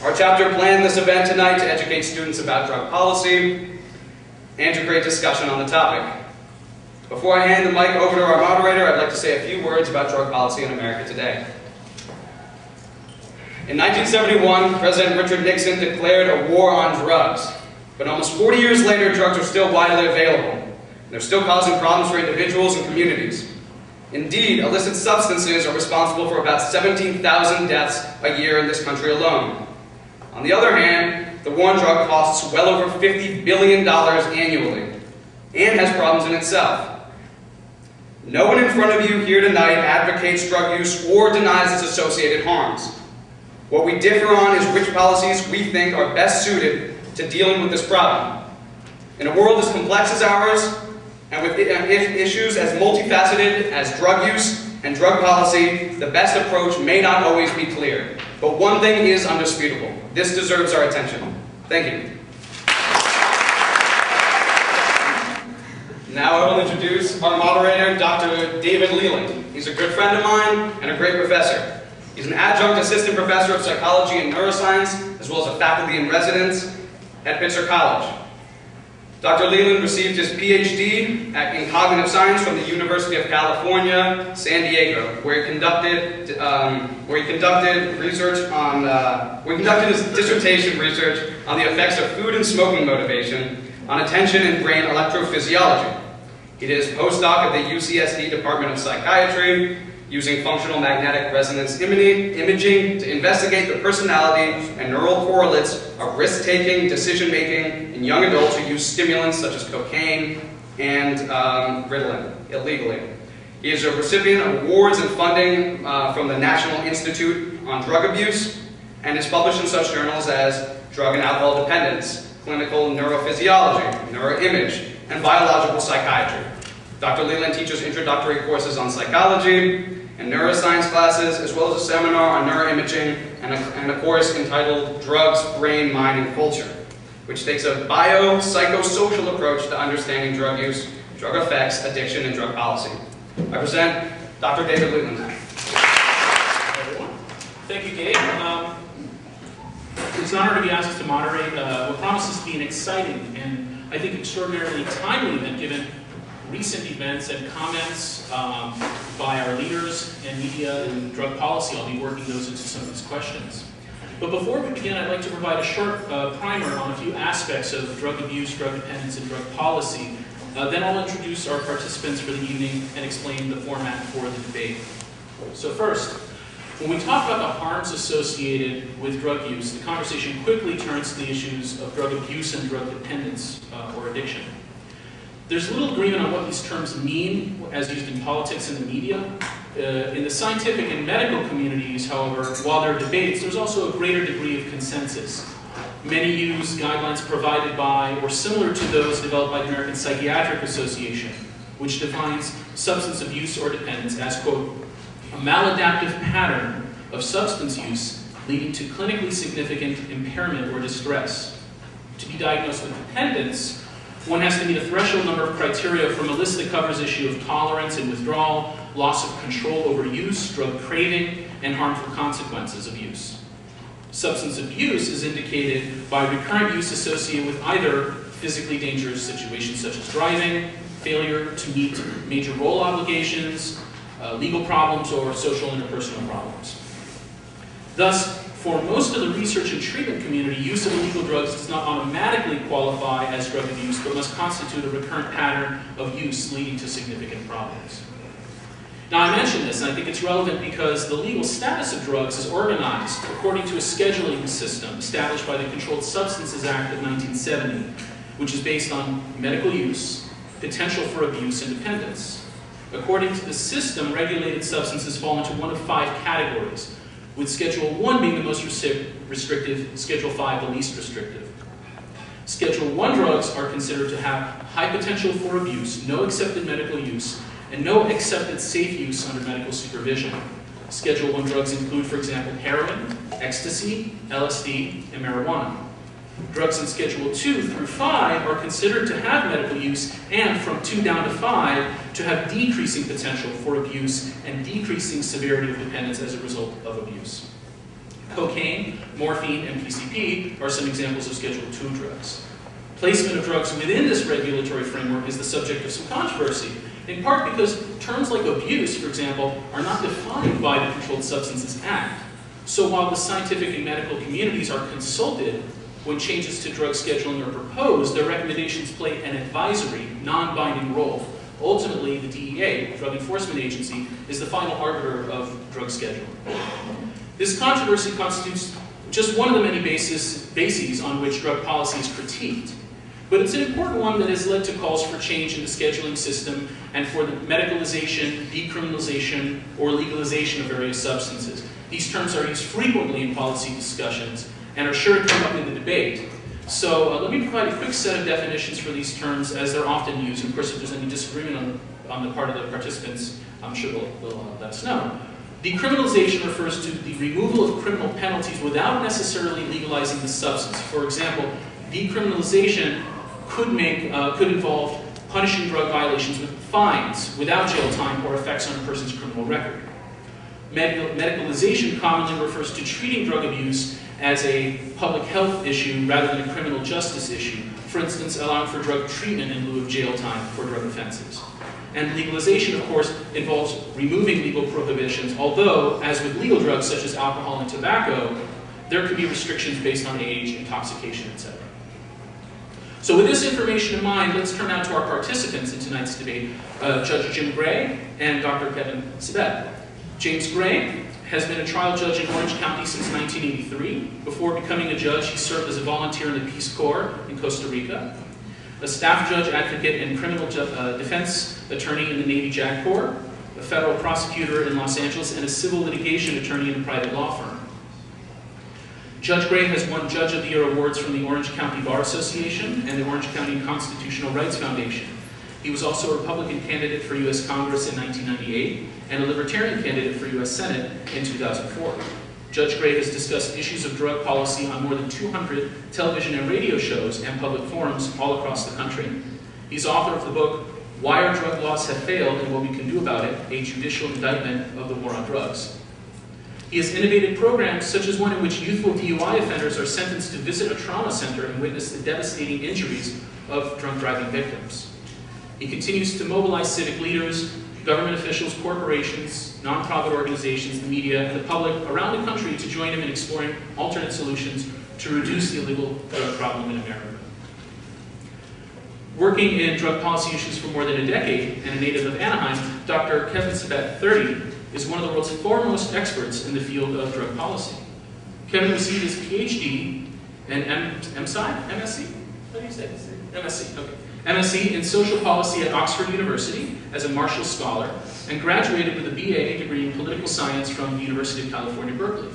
Our chapter planned this event tonight to educate students about drug policy and to create discussion on the topic. Before I hand the mic over to our moderator, I'd like to say a few words about drug policy in America today. In 1971, President Richard Nixon declared a war on drugs. But almost 40 years later, drugs are still widely available. And they're still causing problems for individuals and communities. Indeed, illicit substances are responsible for about 17,000 deaths a year in this country alone. On the other hand, the war on drug costs well over $50 billion annually and has problems in itself. No one in front of you here tonight advocates drug use or denies its associated harms. What we differ on is which policies we think are best suited to dealing with this problem. In a world as complex as ours, and with issues as multifaceted as drug use and drug policy, the best approach may not always be clear. But one thing is undisputable. This deserves our attention. Thank you. Now I will introduce our moderator, Dr. David Leland. He's a good friend of mine and a great professor. He's an adjunct assistant professor of psychology and neuroscience, as well as a faculty in residence at Pitzer College. Dr. Leland received his PhD in cognitive science from the University of California, San Diego, where he conducted his dissertation research on the effects of food and smoking motivation on attention and brain electrophysiology. He did his postdoc at the UCSD Department of Psychiatry, using functional magnetic resonance imaging to investigate the personality and neural correlates of risk-taking, decision-making in young adults who use stimulants such as cocaine and Ritalin illegally. He is a recipient of awards and funding from the National Institute on Drug Abuse and is published in such journals as Drug and Alcohol Dependence, Clinical Neurophysiology, Neuroimage, and Biological Psychiatry. Dr. Leland teaches introductory courses on psychology and neuroscience classes, as well as a seminar on neuroimaging and a course entitled Drugs, Brain, Mind, and Culture, which takes a bio-psychosocial approach to understanding drug use, drug effects, addiction, and drug policy. I present Dr. David Leland. Everyone. Thank you, Gabe. It's an honor to be asked to moderate what promises to be an exciting and I think extraordinarily timely event given recent events and comments by our leaders and media in drug policy. I'll be working those into some of these questions. But before we begin, I'd like to provide a short primer on a few aspects of drug abuse, drug dependence, and drug policy. Then I'll introduce our participants for the evening and explain the format for the debate. So first, when we talk about the harms associated with drug use, the conversation quickly turns to the issues of drug abuse and drug dependence or addiction. There's little agreement on what these terms mean as used in politics and the media. In the scientific and medical communities, however, while there are debates, there's also a greater degree of consensus. Many use guidelines provided by or similar to those developed by the American Psychiatric Association, which defines substance abuse or dependence as, quote, a maladaptive pattern of substance use leading to clinically significant impairment or distress. To be diagnosed with dependence, one has to meet a threshold number of criteria from a list that covers issue of tolerance and withdrawal, loss of control over use, drug craving, and harmful consequences of use. Substance abuse is indicated by recurrent use associated with either physically dangerous situations such as driving, failure to meet major role obligations, legal problems, or social interpersonal problems. Thus, for most of the research and treatment community, use of illegal drugs does not automatically qualify as drug abuse, but must constitute a recurrent pattern of use leading to significant problems. Now, I mention this, and I think it's relevant because the legal status of drugs is organized according to a scheduling system established by the Controlled Substances Act of 1970, which is based on medical use, potential for abuse, and dependence. According to the system, regulated substances fall into one of 5 categories, with Schedule 1 being the most restrictive, Schedule 5 the least restrictive. Schedule 1 drugs are considered to have high potential for abuse, no accepted medical use, and no accepted safe use under medical supervision. Schedule 1 drugs include, for example, heroin, ecstasy, LSD, and marijuana. Drugs in Schedule 2 through 5 are considered to have medical use and from 2 down to 5 to have decreasing potential for abuse and decreasing severity of dependence as a result of abuse. Cocaine, morphine, and PCP are some examples of Schedule II drugs. Placement of drugs within this regulatory framework is the subject of some controversy, in part because terms like abuse, for example, are not defined by the Controlled Substances Act. So while the scientific and medical communities are consulted when changes to drug scheduling are proposed, their recommendations play an advisory, non-binding role. Ultimately, the DEA, Drug Enforcement Agency, is the final arbiter of drug scheduling. This controversy constitutes just one of the many bases on which drug policy is critiqued. But it's an important one that has led to calls for change in the scheduling system and for the medicalization, decriminalization, or legalization of various substances. These terms are used frequently in policy discussions and are sure to come up in the debate. So let me provide a quick set of definitions for these terms as they're often used. And of course, if there's any disagreement on the part of the participants, I'm sure they'll let us know. Decriminalization refers to the removal of criminal penalties without necessarily legalizing the substance. For example, decriminalization could involve punishing drug violations with fines without jail time or effects on a person's criminal record. Medicalization commonly refers to treating drug abuse as a public health issue rather than a criminal justice issue. For instance, allowing for drug treatment in lieu of jail time for drug offenses. And legalization, of course, involves removing legal prohibitions, although, as with legal drugs such as alcohol and tobacco, there could be restrictions based on age, intoxication, etc. So with this information in mind, let's turn now to our participants in tonight's debate, Judge Jim Gray and Dr. Kevin Sibet. James Gray has been a trial judge in Orange County since 1983. Before becoming a judge, he served as a volunteer in the Peace Corps in Costa Rica, a staff judge, advocate, and criminal defense attorney in the Navy JAG Corps, a federal prosecutor in Los Angeles, and a civil litigation attorney in a private law firm. Judge Gray has won Judge of the Year awards from the Orange County Bar Association and the Orange County Constitutional Rights Foundation. He was also a Republican candidate for U.S. Congress in 1998 and a Libertarian candidate for U.S. Senate in 2004. Judge Gray has discussed issues of drug policy on more than 200 television and radio shows and public forums all across the country. He's author of the book, Why Our Drug Laws Have Failed and What We Can Do About It, a judicial indictment of the war on drugs. He has innovated programs such as one in which youthful DUI offenders are sentenced to visit a trauma center and witness the devastating injuries of drunk driving victims. He continues to mobilize civic leaders, government officials, corporations, nonprofit organizations, the media, and the public around the country to join him in exploring alternate solutions to reduce the illegal drug problem in America. Working in drug policy issues for more than a decade and a native of Anaheim, Dr. Kevin Sibet, 30, is one of the world's foremost experts in the field of drug policy. Kevin received his PhD and MSc? How do you say it? MSc, okay. MSc in Social Policy at Oxford University as a Marshall Scholar, and graduated with a BA degree in Political Science from the University of California, Berkeley.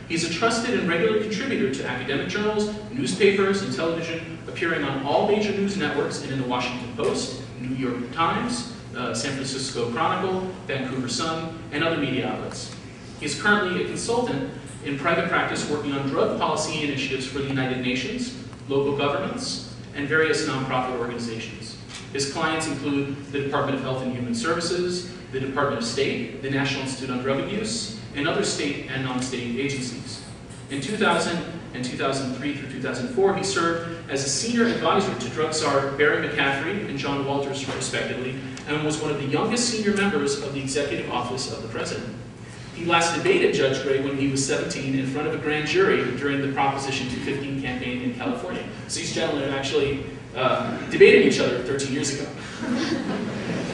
He's a trusted and regular contributor to academic journals, newspapers, and television, appearing on all major news networks and in the Washington Post, New York Times, San Francisco Chronicle, Vancouver Sun, and other media outlets. He is currently a consultant in private practice working on drug policy initiatives for the United Nations, local governments, and various nonprofit organizations. His clients include the Department of Health and Human Services, the Department of State, the National Institute on Drug Abuse, and other state and non-state agencies. In 2000 and 2003 through 2004, he served as a senior advisor to drug czar Barry McCaffrey and John Walters, respectively, and was one of the youngest senior members of the Executive Office of the President. He last debated Judge Gray when he was 17 in front of a grand jury during the Proposition 215 campaign in California. So these gentlemen have actually debated each other 13 years ago.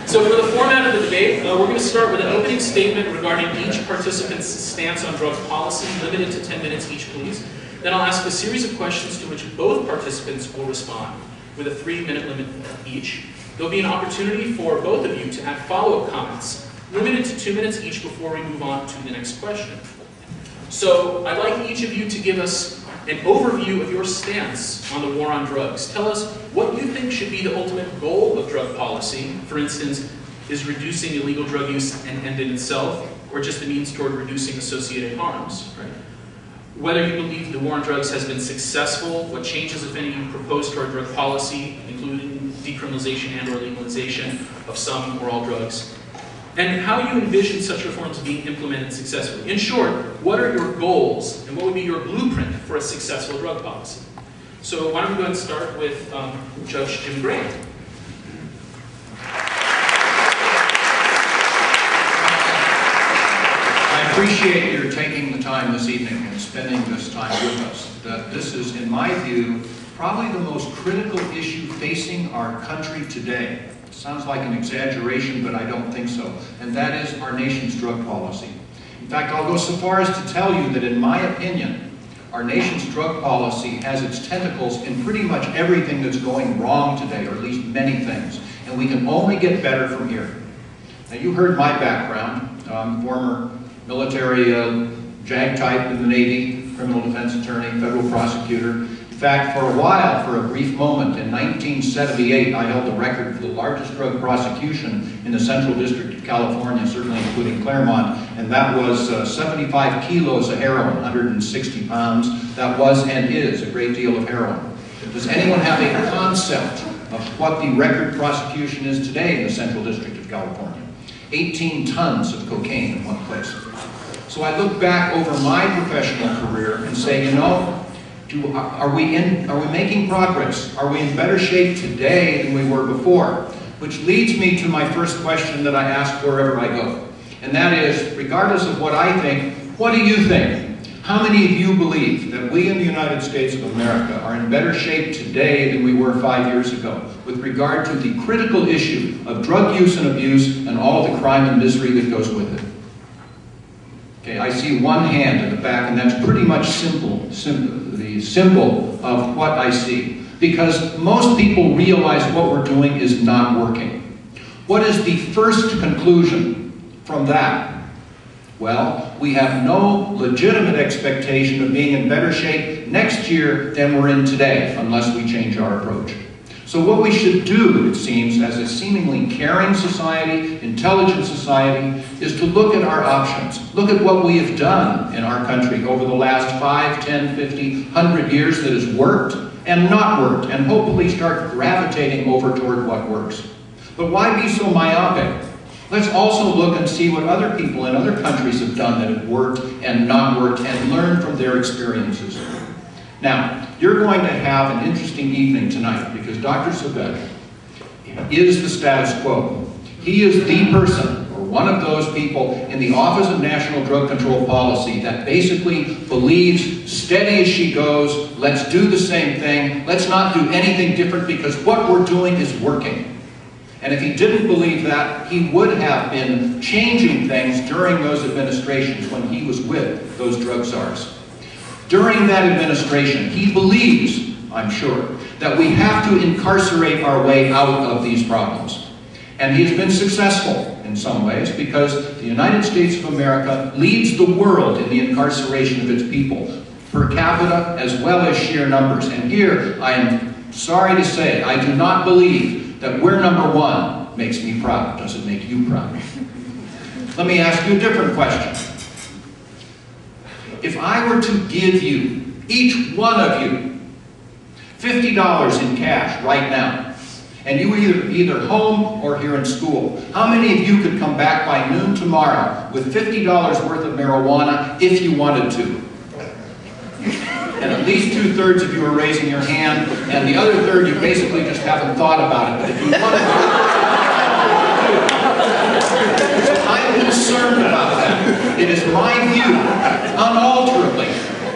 So for the format of the debate, we're going to start with an opening statement regarding each participant's stance on drug policy, limited to 10 minutes each, please. Then I'll ask a series of questions to which both participants will respond, with a 3-minute limit each. There'll be an opportunity for both of you to add follow-up comments, limited to 2 minutes each before we move on to the next question. So I'd like each of you to give us an overview of your stance on the war on drugs. Tell us what you think should be the ultimate goal of drug policy. For instance, is reducing illegal drug use an end in itself, or just a means toward reducing associated harms? Right? Whether you believe the war on drugs has been successful, what changes, if any, you propose toward drug policy, including decriminalization and or legalization of some or all drugs. and how you envision such reforms being implemented successfully. In short, what are your goals and what would be your blueprint for a successful drug policy? So why don't we go ahead and start with Judge Jim Gray. I appreciate your taking the time this evening and spending this time with us. This is, in my view, probably the most critical issue facing our country today. It sounds like an exaggeration, but I don't think so. And that is our nation's drug policy. In fact, I'll go so far as to tell you that, in my opinion, our nation's drug policy has its tentacles in pretty much everything that's going wrong today, or at least many things. And we can only get better from here. Now, you heard my background. I'm former military JAG type in the Navy, criminal defense attorney, federal prosecutor. In fact, for a while, for a brief moment, in 1978, I held the record for the largest drug prosecution in the Central District of California, certainly including Claremont, and that was 75 kilos of heroin, 160 pounds. That was and is a great deal of heroin. Does anyone have a concept of what the record prosecution is today in the Central District of California? 18 tons of cocaine in one place. So I look back over my professional career and say, you know, are we making progress? Are we in better shape today than we were before? Which leads me to my first question that I ask wherever I go. And that is, regardless of what I think, what do you think? How many of you believe that we in the United States of America are in better shape today than we were 5 years ago with regard to the critical issue of drug use and abuse and all the crime and misery that goes with it? Okay, I see one hand in the back, and that's pretty much the symbol of what I see. Because most people realize what we're doing is not working. What is the first conclusion from that? Well, we have no legitimate expectation of being in better shape next year than we're in today, unless we change our approach. So what we should do, it seems, as a seemingly caring society, intelligent society, is to look at our options. Look at what we have done in our country over the last 5, 10, 50, 100 years that has worked and not worked, and hopefully start gravitating over toward what works. But why be so myopic? Let's also look and see what other people in other countries have done that have worked and not worked, and learn from their experiences. Now, you're going to have an interesting evening tonight because Dr. Sabet is the status quo. He is the person, or one of those people, in the Office of National Drug Control Policy that basically believes, steady as she goes, let's do the same thing, let's not do anything different because what we're doing is working. And if he didn't believe that, he would have been changing things during those administrations when he was with those drug czars. During that administration, he believes, I'm sure, that we have to incarcerate our way out of these problems. And he has been successful in some ways because the United States of America leads the world in the incarceration of its people, per capita as well as sheer numbers. And here, I am sorry to say, I do not believe that we're number one. Makes me proud. Does it make you proud? Let me ask you a different question. If I were to give you, each one of you, $50 in cash right now, and you were either home or here in school, how many of you could come back by noon tomorrow with $50 worth of marijuana if you wanted to? And at least 2/3 of you are raising your hand, and the other third you basically just haven't thought about it. But if you wanted to, so I'm concerned about that. It is my view, unalterably,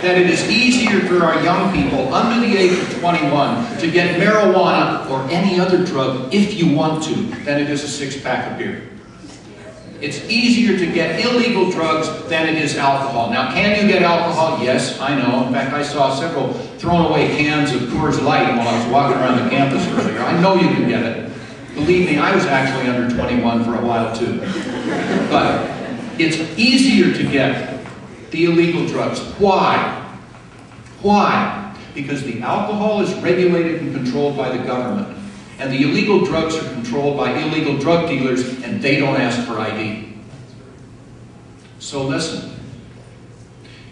that it is easier for our young people under the age of 21 to get marijuana or any other drug, if you want to, than it is a 6-pack of beer. It's easier to get illegal drugs than it is alcohol. Now, can you get alcohol? Yes, I know. In fact, I saw several thrown away cans of Coors Light while I was walking around the campus earlier. I know you can get it. Believe me, I was actually under 21 for a while too. But it's easier to get the illegal drugs. Why? Why? Because the alcohol is regulated and controlled by the government. And the illegal drugs are controlled by illegal drug dealers, and they don't ask for ID. So listen,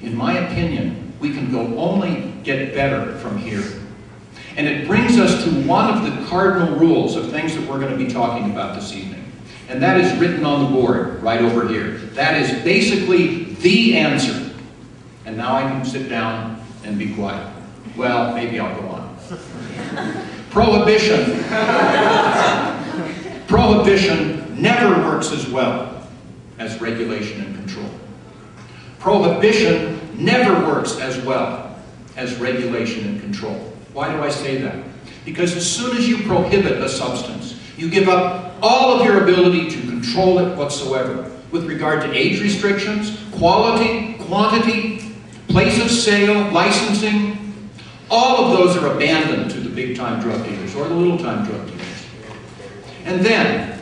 in my opinion, we can only get better from here. And it brings us to one of the cardinal rules of things that we're going to be talking about this evening. And that is written on the board right over here. That is basically the answer. And now I can sit down and be quiet. Well, maybe I'll go on. Prohibition. Prohibition never works as well as regulation and control. Prohibition never works as well as regulation and control. Why do I say that? Because as soon as you prohibit a substance, you give up all of your ability to control it whatsoever with regard to age restrictions, quality, quantity, place of sale, licensing. All of those are abandoned to the big-time drug dealers or the little-time drug dealers. And then,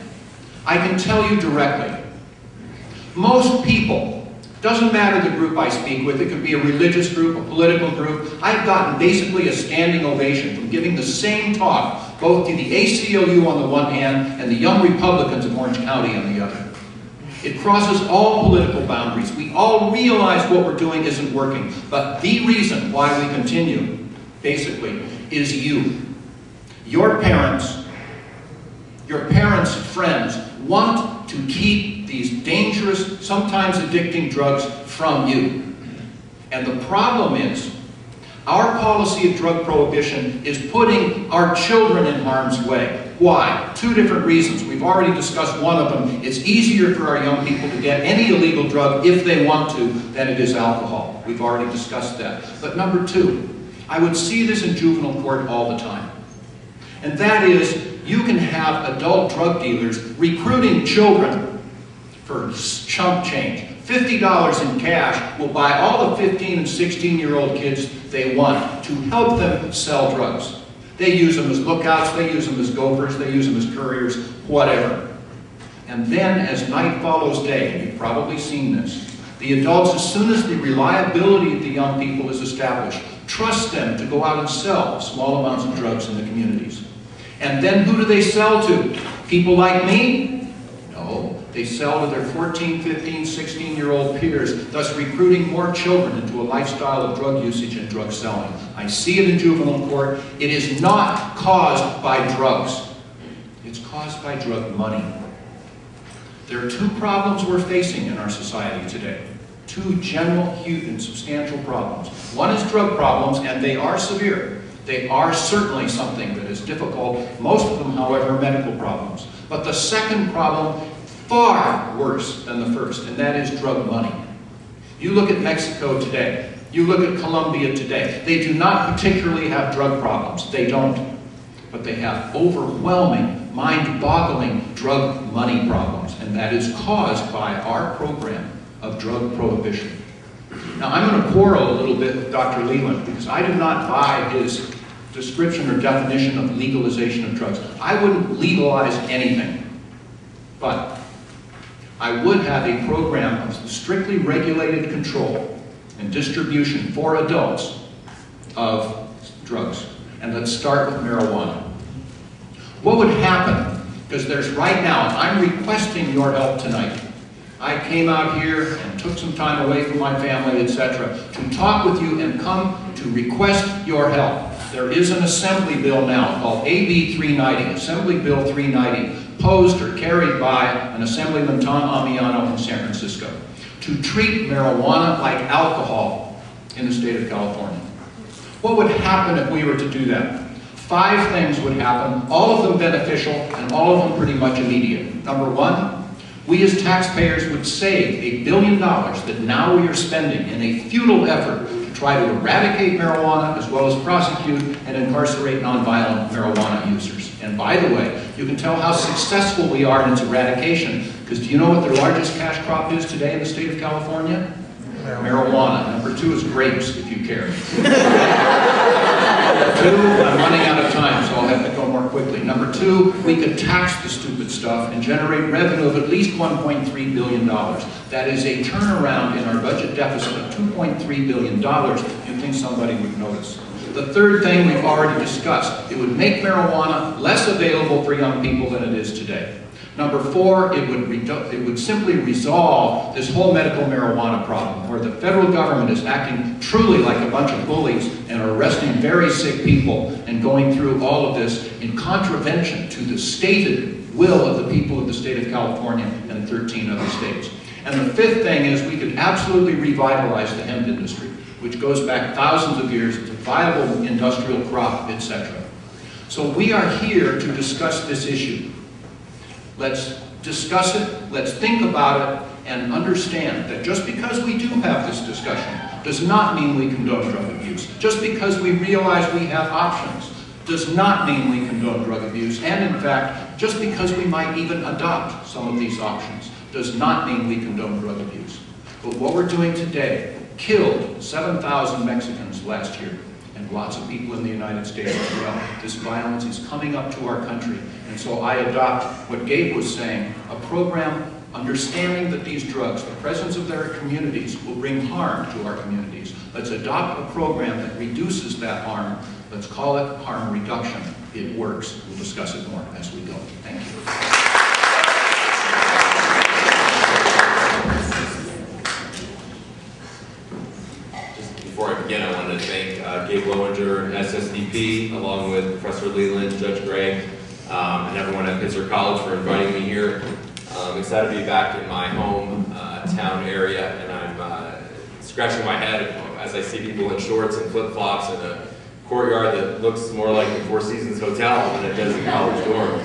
I can tell you directly, most people, doesn't matter the group I speak with, it could be a religious group, a political group, I've gotten basically a standing ovation from giving the same talk, both to the ACLU on the one hand and the Young Republicans of Orange County on the other. It crosses all political boundaries. We all realize what we're doing isn't working, but the reason why we continue, basically, is you. Your parents' friends want to keep these dangerous, sometimes addicting drugs from you. And the problem is, our policy of drug prohibition is putting our children in harm's way. Why? Two different reasons. We've already discussed one of them. It's easier for our young people to get any illegal drug if they want to than it is alcohol. We've already discussed that. But number two, I would see this in juvenile court all the time. And that is, you can have adult drug dealers recruiting children for chump change. $50 in cash will buy all the 15 and 16-year-old kids they want to help them sell drugs. They use them as lookouts, they use them as gophers, they use them as couriers, whatever. And then as night follows day, and you've probably seen this, the adults, as soon as the reliability of the young people is established, trust them to go out and sell small amounts of drugs in the communities. And then who do they sell to? People like me? No. They sell to their 14, 15, 16-year-old peers, thus recruiting more children into a lifestyle of drug usage and drug selling. I see it in juvenile court. It is not caused by drugs. It's caused by drug money. There are two problems we're facing in our society today. Two general, huge, and substantial problems. One is drug problems, and they are severe. They are certainly something that is difficult. Most of them, however, are medical problems. But the second problem, far worse than the first, and that is drug money. You look at Mexico today. You look at Colombia today. They do not particularly have drug problems. They don't. But they have overwhelming, mind-boggling drug money problems, and that is caused by our program of drug prohibition. Now, I'm going to quarrel a little bit with Dr. Leland because I do not buy his description or definition of legalization of drugs. I wouldn't legalize anything, but I would have a program of strictly regulated control and distribution for adults of drugs. And let's start with marijuana. What would happen, because there's right now, I'm requesting your help tonight. I came out here and took some time away from my family, etc., to talk with you and come to request your help. There is an assembly bill now called AB 390, Assembly Bill 390, posed or carried by an Assemblyman Tom Amiano in San Francisco, to treat marijuana like alcohol in the state of California. What would happen if we were to do that? 5 things would happen, all of them beneficial and all of them pretty much immediate. Number one, we as taxpayers would save $1 billion that now we are spending in a futile effort to try to eradicate marijuana as well as prosecute and incarcerate nonviolent marijuana users. And by the way, you can tell how successful we are in its eradication because do you know what their largest cash crop is today in the state of California? Marijuana. Number 2 is grapes, if you care. 2, I'm running out of time, so I'll have to go more quickly. Number 2, we could tax the stupid stuff and generate revenue of at least $1.3 billion. That is a turnaround in our budget deficit of $2.3 billion. You'd think somebody would notice. The third thing we've already discussed, it would make marijuana less available for young people than it is today. Number 4, it would simply resolve this whole medical marijuana problem where the federal government is acting truly like a bunch of bullies and are arresting very sick people and going through all of this in contravention to the stated will of the people of the state of California and 13 other states. And the fifth thing is we could absolutely revitalize the hemp industry, which goes back thousands of years. It's a viable industrial crop, etc. So we are here to discuss this issue. Let's discuss it, let's think about it, and understand that just because we do have this discussion does not mean we condone drug abuse. Just because we realize we have options does not mean we condone drug abuse. And in fact, just because we might even adopt some of these options does not mean we condone drug abuse. But what we're doing today killed 7,000 Mexicans last year, and lots of people in the United States as well. This violence is coming up to our country. And so I adopt what Gabe was saying, a program understanding that these drugs, the presence of their communities, will bring harm to our communities. Let's adopt a program that reduces that harm. Let's call it harm reduction. It works. We'll discuss it more as we go. Thank you. Before I begin, I wanted to thank Gabe Lowinger, SSDP, along with Professor Leland, Judge Gray, and everyone at Pitzer College for inviting me here. I'm excited to be back in my home town area, and I'm scratching my head as I see people in shorts and flip-flops in a courtyard that looks more like the Four Seasons Hotel than it does a college dorm.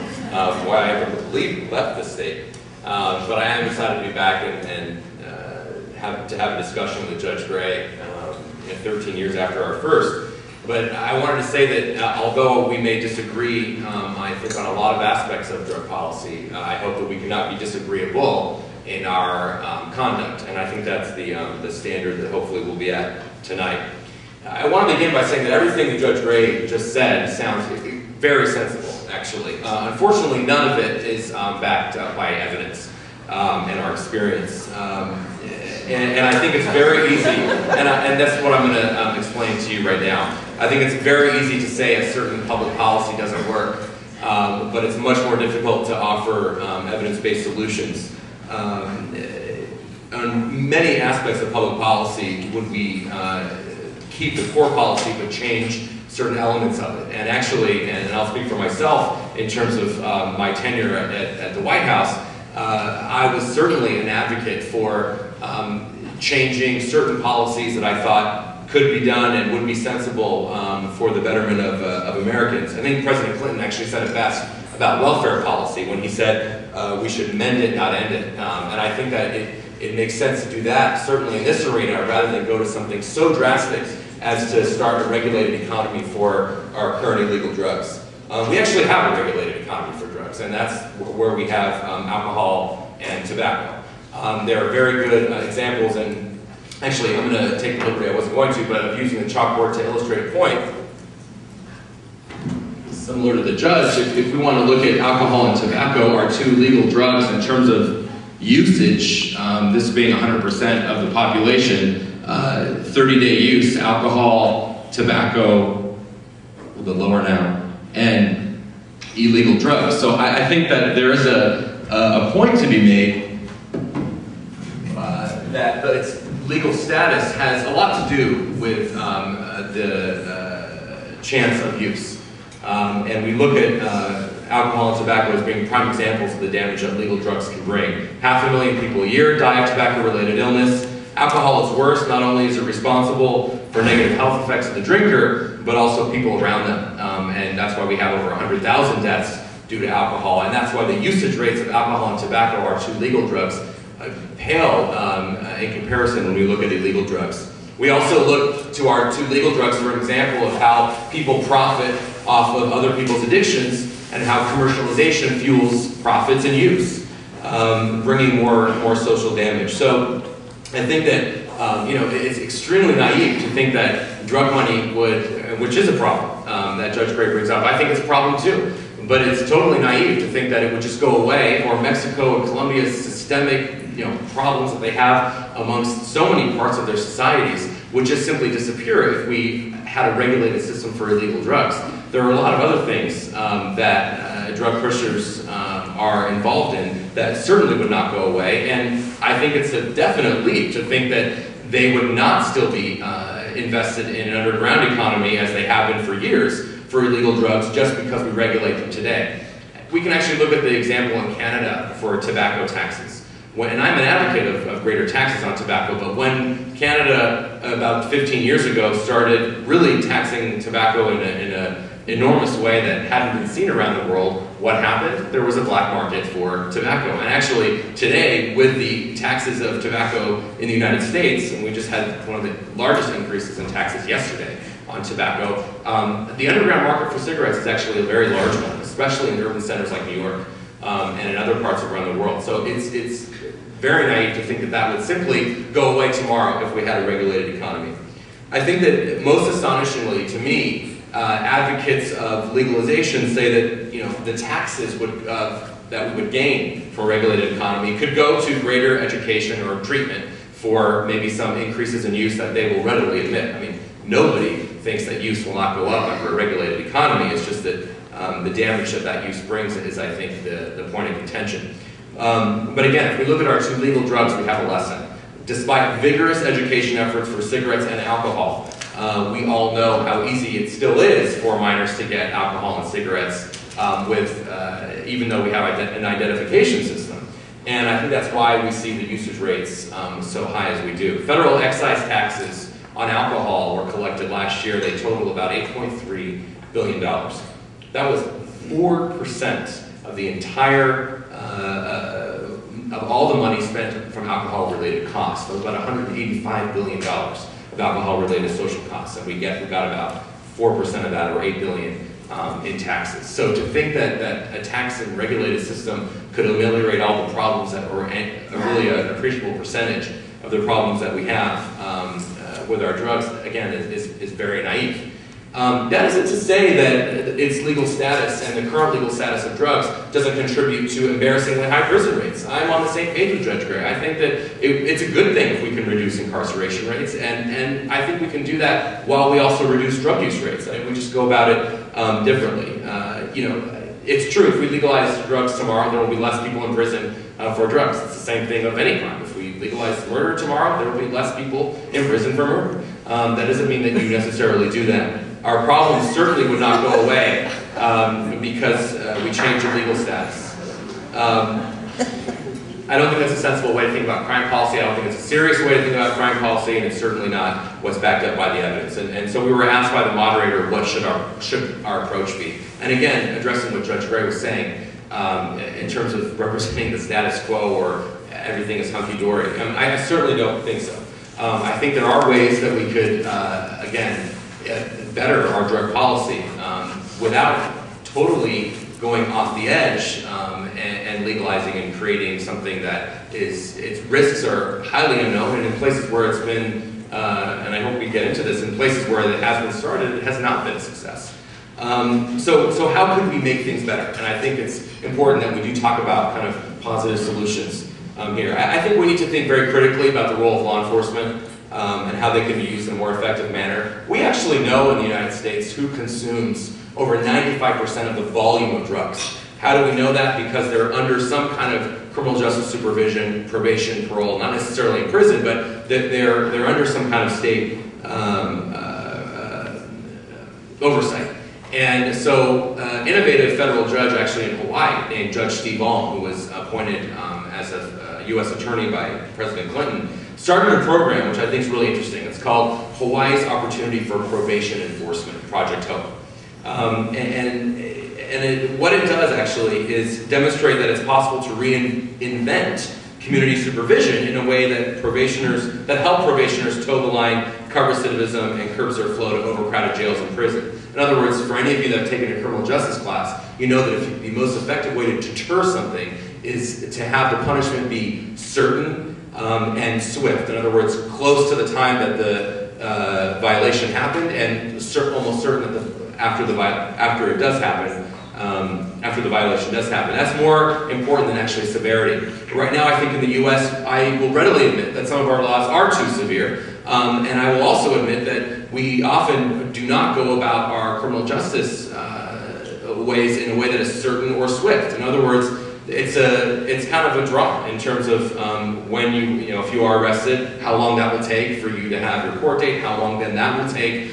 Why I ever left the state. But I am excited to be back and have a discussion with Judge Gray 13 years after our first. But I wanted to say that although we may disagree, I think on a lot of aspects of drug policy, I hope that we cannot be disagreeable in our conduct, and I think that's the standard that hopefully we'll be at tonight. I want to begin by saying that everything that Judge Gray just said sounds very sensible, actually. Unfortunately, none of it is backed up by evidence in our experience. And I think it's very easy, and that's what I'm going to explain to you right now. I think it's very easy to say a certain public policy doesn't work, but it's much more difficult to offer evidence-based solutions. On many aspects of public policy, would we keep the core policy but change certain elements of it? And actually, and I'll speak for myself in terms of my tenure at the White House, I was certainly an advocate for changing certain policies that I thought could be done and would be sensible for the betterment of Americans. I think President Clinton actually said it best about welfare policy when he said we should mend it, not end it. And I think that it makes sense to do that, certainly in this arena, rather than go to something so drastic as to start a regulated economy for our current illegal drugs. We actually have a regulated economy for drugs, and that's where we have alcohol and tobacco. There are very good examples, and actually I'm going to take the liberty, I wasn't going to, but of using the chalkboard to illustrate a point. Similar to the judge, if we want to look at alcohol and tobacco, our two legal drugs in terms of usage, this being 100% of the population, 30-day use, alcohol, tobacco, a little bit lower now, and illegal drugs. So I think that there is a point to be made that its legal status has a lot to do with the chance of use. And we look at alcohol and tobacco as being prime examples of the damage that legal drugs can bring. 500,000 people a year die of tobacco-related illness. Alcohol is worse. Not only is it responsible for negative health effects of the drinker, but also people around them. And that's why we have over 100,000 deaths due to alcohol. And that's why the usage rates of alcohol and tobacco, our two legal drugs, pale in comparison when we look at illegal drugs. We also look to our two legal drugs for an example of how people profit off of other people's addictions and how commercialization fuels profits and use, bringing more social damage. So I think that it's extremely naive to think that drug money would, which is a problem that Judge Gray brings up. I think it's a problem too, but it's totally naive to think that it would just go away, or Mexico and Colombia's systemic problems that they have amongst so many parts of their societies would just simply disappear if we had a regulated system for illegal drugs. There are a lot of other things that drug pushers are involved in that certainly would not go away, and I think it's a definite leap to think that they would not still be invested in an underground economy as they have been for years for illegal drugs just because we regulate them today. we can actually look at the example in Canada for tobacco taxes. And I'm an advocate of greater taxes on tobacco, but when Canada about 15 years ago started really taxing tobacco in an enormous way that hadn't been seen around the world, what happened? There was a black market for tobacco. And actually today, with the taxes of tobacco in the United States, and we just had one of the largest increases in taxes yesterday on tobacco, the underground market for cigarettes is actually a very large one, especially in urban centers like New York and in other parts around the world. So it's very naive to think that that would simply go away tomorrow if we had a regulated economy. I think that most astonishingly to me, advocates of legalization say that the taxes that we would gain from a regulated economy could go to greater education or treatment for maybe some increases in use that they will readily admit. I mean, nobody thinks that use will not go up under a regulated economy. It's just that the damage that use brings is, I think, the point of contention. But again, if we look at our two legal drugs, we have a lesson. Despite vigorous education efforts for cigarettes and alcohol, we all know how easy it still is for minors to get alcohol and cigarettes even though we have an identification system. And I think that's why we see the usage rates so high as we do. Federal excise taxes on alcohol were collected last year. They totaled about $8.3 billion. That was 4% of the entire of all the money spent from alcohol-related costs. That was about $185 billion of alcohol-related social costs, and we got about 4% of that, or $8 billion, in taxes. So to think that a tax and regulated system could ameliorate all the problems or really an appreciable percentage of the problems that we have with our drugs, again, is very naive. That isn't to say that its legal status and the current legal status of drugs doesn't contribute to embarrassingly high prison rates. I'm on the same page with Judge Gray. I think that it's a good thing if we can reduce incarceration rates, and I think we can do that while we also reduce drug use rates. I mean, we just go about it differently. It's true, if we legalize drugs tomorrow, there will be less people in prison for drugs. It's the same thing of any crime. If we legalize murder tomorrow, there will be less people in prison for murder. That doesn't mean that you necessarily do that. Our problems certainly would not go away because we change the legal status. I don't think that's a sensible way to think about crime policy. I don't think it's a serious way to think about crime policy, and it's certainly not what's backed up by the evidence. And so we were asked by the moderator, what should our approach be? And again, addressing what Judge Gray was saying in terms of representing the status quo or everything is hunky-dory. I certainly don't think so. I think there are ways that we could, again, better our drug policy without totally going off the edge and legalizing and creating something that its risks are highly unknown, and in places where it's been, and I hope we get into this, in places where it has been started, it has not been a success. So how could we make things better? And I think it's important that we do talk about kind of positive solutions here. I think we need to think very critically about the role of law enforcement and how they can be used in a more effective manner. We actually know in the United States who consumes over 95% of the volume of drugs. How do we know that? Because they're under some kind of criminal justice supervision, probation, parole, not necessarily in prison, but they're under some kind of state oversight. And so innovative federal judge actually in Hawaii named Judge Steve Alm, who was appointed as a U.S. attorney by President Clinton, started a program which I think is really interesting. It's called Hawaii's Opportunity for Probation Enforcement, Project Hope. What it does actually is demonstrate that it's possible to reinvent community supervision in a way that help probationers toe the line, curb recidivism, and curbs their flow to overcrowded jails and prisons. In other words, for any of you that have taken a criminal justice class, you know that the most effective way to deter something is to have the punishment be certain and swift. In other words, close to the time that the violation happened, and almost certain that after the violation does happen. That's more important than actually severity. Right now, I think in the U.S., I will readily admit that some of our laws are too severe, and I will also admit that we often do not go about our criminal justice ways in a way that is certain or swift. In other words, it's kind of a draw in terms of when if you are arrested, how long that will take for you to have your court date, how long then that will take,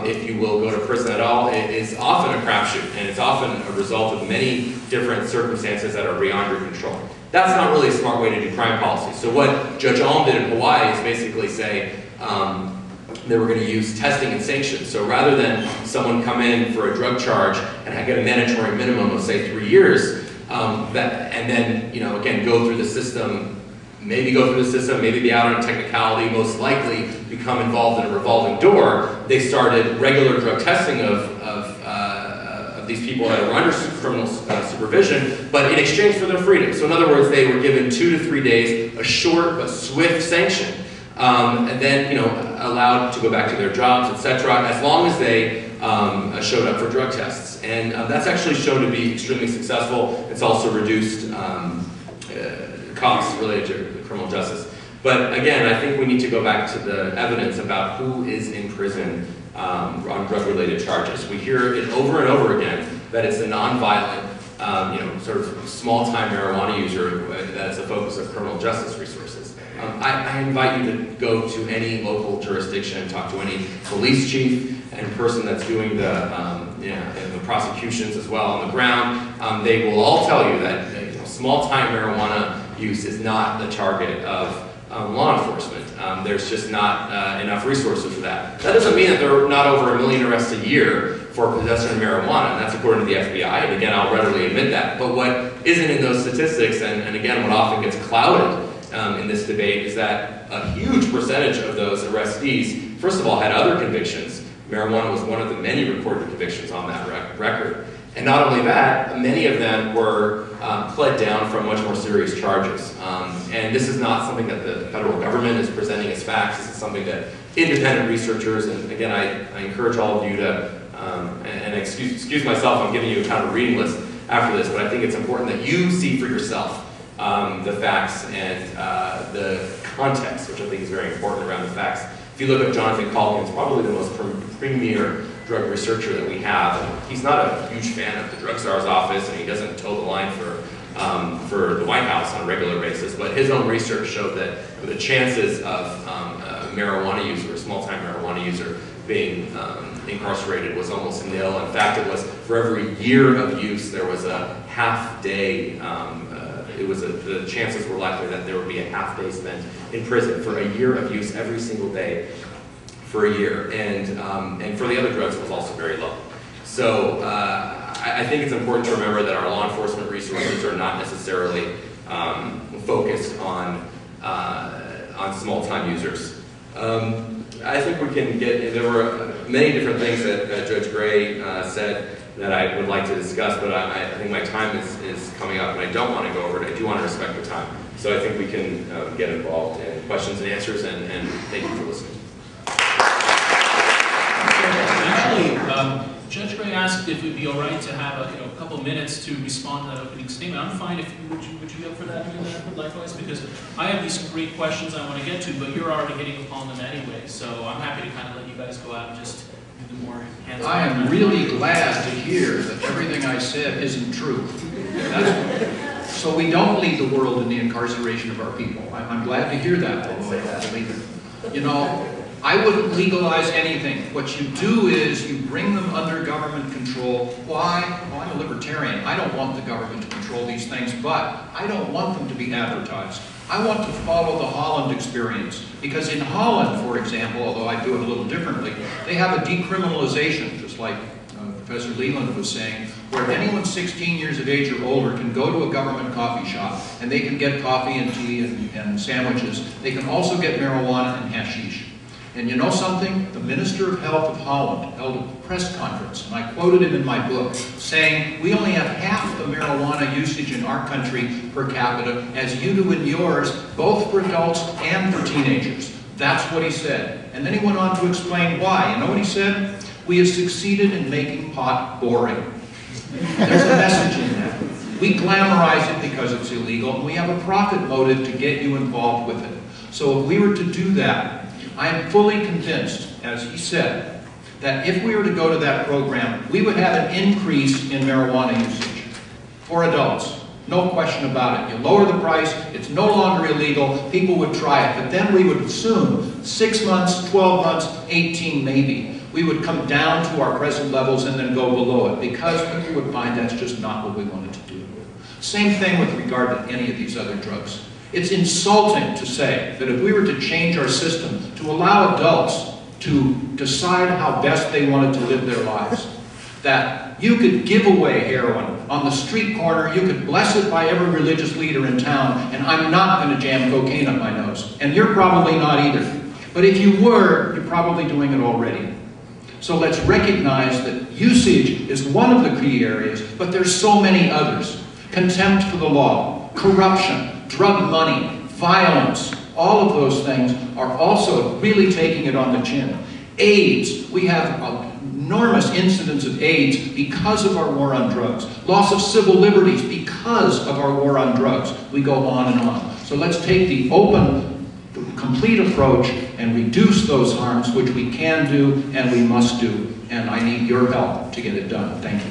if you will go to prison at all. It is often a crapshoot, and it's often a result of many different circumstances that are beyond your control. That's not really a smart way to do crime policy. So what Judge Alm did in Hawaii is basically say they were going to use testing and sanctions. So rather than someone come in for a drug charge and get a mandatory minimum of say 3 years, and then again go through the system, maybe be out on a technicality, most likely become involved in a revolving door, they started regular drug testing of these people that were under criminal supervision, but in exchange for their freedom. So in other words, they were given 2 to 3 days, a short but swift sanction, and then allowed to go back to their jobs, etc., as long as they showed up for drug tests. And that's actually shown to be extremely successful. It's also reduced costs related to criminal justice. But again, I think we need to go back to the evidence about who is in prison on drug-related charges. We hear it over and over again that it's a non-violent, sort of small-time marijuana user that's the focus of criminal justice resources. I invite you to go to any local jurisdiction and talk to any police chief and person that's doing the prosecutions as well on the ground. They will all tell you that small-time marijuana use is not the target of law enforcement. There's just not enough resources for that. That doesn't mean that there are not over 1 million arrests a year for possession of marijuana, and that's according to the FBI, and again, I'll readily admit that. But what isn't in those statistics, and again, what often gets clouded in this debate, is that a huge percentage of those arrestees, first of all, had other convictions. Marijuana was one of the many recorded convictions on that record. And not only that, many of them were pled down from much more serious charges. And this is not something that the federal government is presenting as facts. This is something that independent researchers, and again, I encourage all of you to, and excuse myself, I'm giving you a kind of reading list after this, but I think it's important that you see for yourself the facts and the context, which I think is very important around the facts. If you look at Jonathan Calkins, probably the most premier drug researcher that we have, and he's not a huge fan of the drug czar's office, and he doesn't toe the line for the White House on a regular basis, but his own research showed that the chances of a marijuana user, a small-time marijuana user, being incarcerated was almost nil. In fact, it was for every year of use, there was a half-day, the chances were likely that there would be a half-day spent in prison for a year of use every single day for a year. And for the other drugs, it was also very low. So I think it's important to remember that our law enforcement resources are not necessarily focused on small-time users. I think we can there were many different things that Judge Gray said that I would like to discuss, but I think my time is coming up, and I don't want to go over it. I do want to respect the time. So I think we can get involved in questions and answers, and thank you for listening. Actually, Judge Gray asked if it would be all right to have a couple of minutes to respond to that opening statement. I'm fine if would you go for that likewise, because I have these great questions I want to get to, but you're already hitting upon them anyway. So I'm happy to kind of let you guys go out and just do the more hands-on. I am really glad to hear that everything I said isn't true. So we don't lead the world in the incarceration of our people. I'm glad to hear that. I wouldn't legalize anything. What you do is you bring them under government control. Why? Well, I'm a libertarian. I don't want the government to control these things, but I don't want them to be advertised. I want to follow the Holland experience. Because in Holland, for example, although I do it a little differently, they have a decriminalization, just like Professor Leland was saying, where anyone 16 years of age or older can go to a government coffee shop and they can get coffee and tea and sandwiches. They can also get marijuana and hashish. And you know something? The Minister of Health of Holland held a press conference, and I quoted him in my book, saying, we only have half the marijuana usage in our country per capita as you do in yours, both for adults and for teenagers. That's what he said. And then he went on to explain why. You know what he said? We have succeeded in making pot boring. There's a message in that. We glamorize it because it's illegal, and we have a profit motive to get you involved with it. So if we were to do that, I am fully convinced, as he said, that if we were to go to that program, we would have an increase in marijuana usage for adults. No question about it. You lower the price, it's no longer illegal, people would try it. But then we would soon, 6 months, 12 months, 18 maybe, we would come down to our present levels and then go below it, because we would find that's just not what we wanted to do. Same thing with regard to any of these other drugs. It's insulting to say that if we were to change our system to allow adults to decide how best they wanted to live their lives, that you could give away heroin on the street corner, you could bless it by every religious leader in town, and I'm not going to jam cocaine up my nose. And you're probably not either. But if you were, you're probably doing it already. So let's recognize that usage is one of the key areas, but there's so many others. Contempt for the law, corruption, drug money, violence, all of those things are also really taking it on the chin. AIDS, we have enormous incidents of AIDS because of our war on drugs. Loss of civil liberties because of our war on drugs. We go on and on. So let's take the open, complete approach and reduce those harms, which we can do and we must do. And I need your help to get it done. Thank you.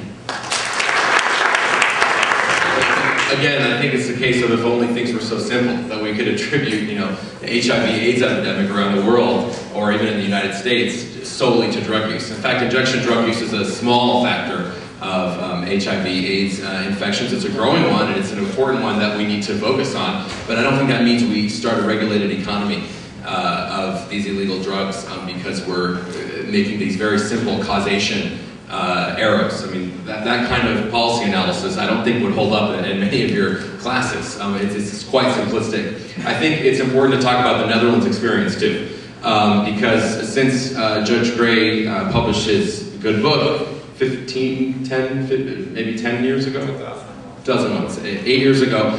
Again, I think it's the case of if only things were so simple that we could attribute, the HIV/AIDS epidemic around the world, or even in the United States, solely to drug use. In fact, injection drug use is a small factor of HIV/AIDS infections. It's a growing one, and it's an important one that we need to focus on. But I don't think that means we start a regulated economy of these illegal drugs because we're making these very simple causation arrows. I mean, that kind of policy analysis I don't think would hold up in many of your classes. It's quite simplistic. I think it's important to talk about the Netherlands experience too, because since Judge Gray published his good book, maybe 10 years ago? 8 years ago,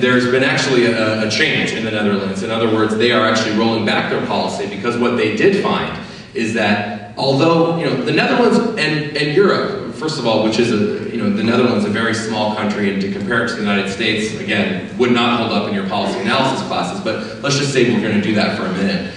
there's been actually a change in the Netherlands. In other words, they are actually rolling back their policy, because what they did find is that although the Netherlands and Europe, first of all, which is the Netherlands a very small country, and to compare it to the United States, again, would not hold up in your policy analysis classes, but let's just say we're going to do that for a minute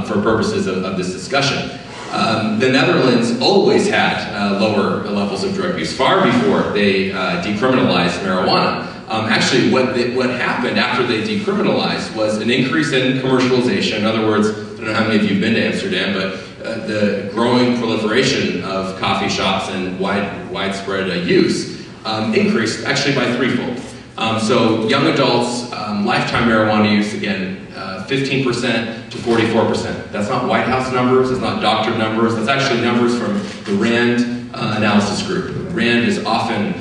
for purposes of this discussion. The Netherlands always had lower levels of drug use, far before they decriminalized marijuana. Actually, what happened after they decriminalized was an increase in commercialization. In other words, I don't know how many of you have been to Amsterdam, but the growing proliferation of coffee shops and widespread use increased actually by threefold. So young adults, lifetime marijuana use, again, 15% to 44%. That's not White House numbers, that's not doctored numbers, that's actually numbers from the RAND analysis group. RAND is often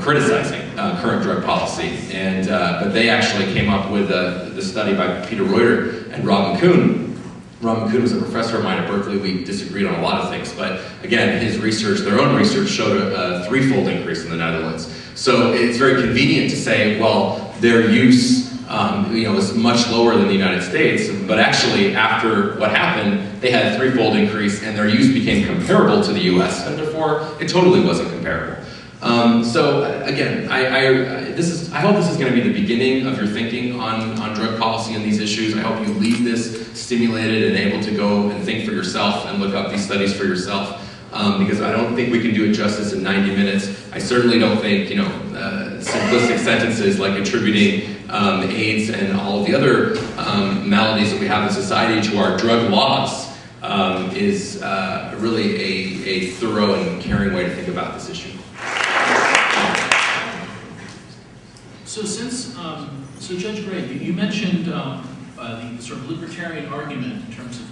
criticizing current drug policy, but they actually came up with the study by Peter Reuter and Robin Kuhn. Robin Kuhn was a professor of mine at Berkeley. We disagreed on a lot of things, but again, his research, their own research, showed a threefold increase in the Netherlands. So it's very convenient to say, well, their use is much lower than the United States, but actually after what happened, they had a threefold increase and their use became comparable to the US, and therefore it totally wasn't comparable. So again, I hope this is going to be the beginning of your thinking on drug policy and these issues. I hope you leave this stimulated and able to go and think for yourself and look up these studies for yourself, because I don't think we can do it justice in 90 minutes. I certainly don't think, simplistic sentences like attributing AIDS and all of the other maladies that we have in society to our drug laws is really a thorough and caring way to think about this issue. So Judge Gray, you mentioned the sort of libertarian argument in terms of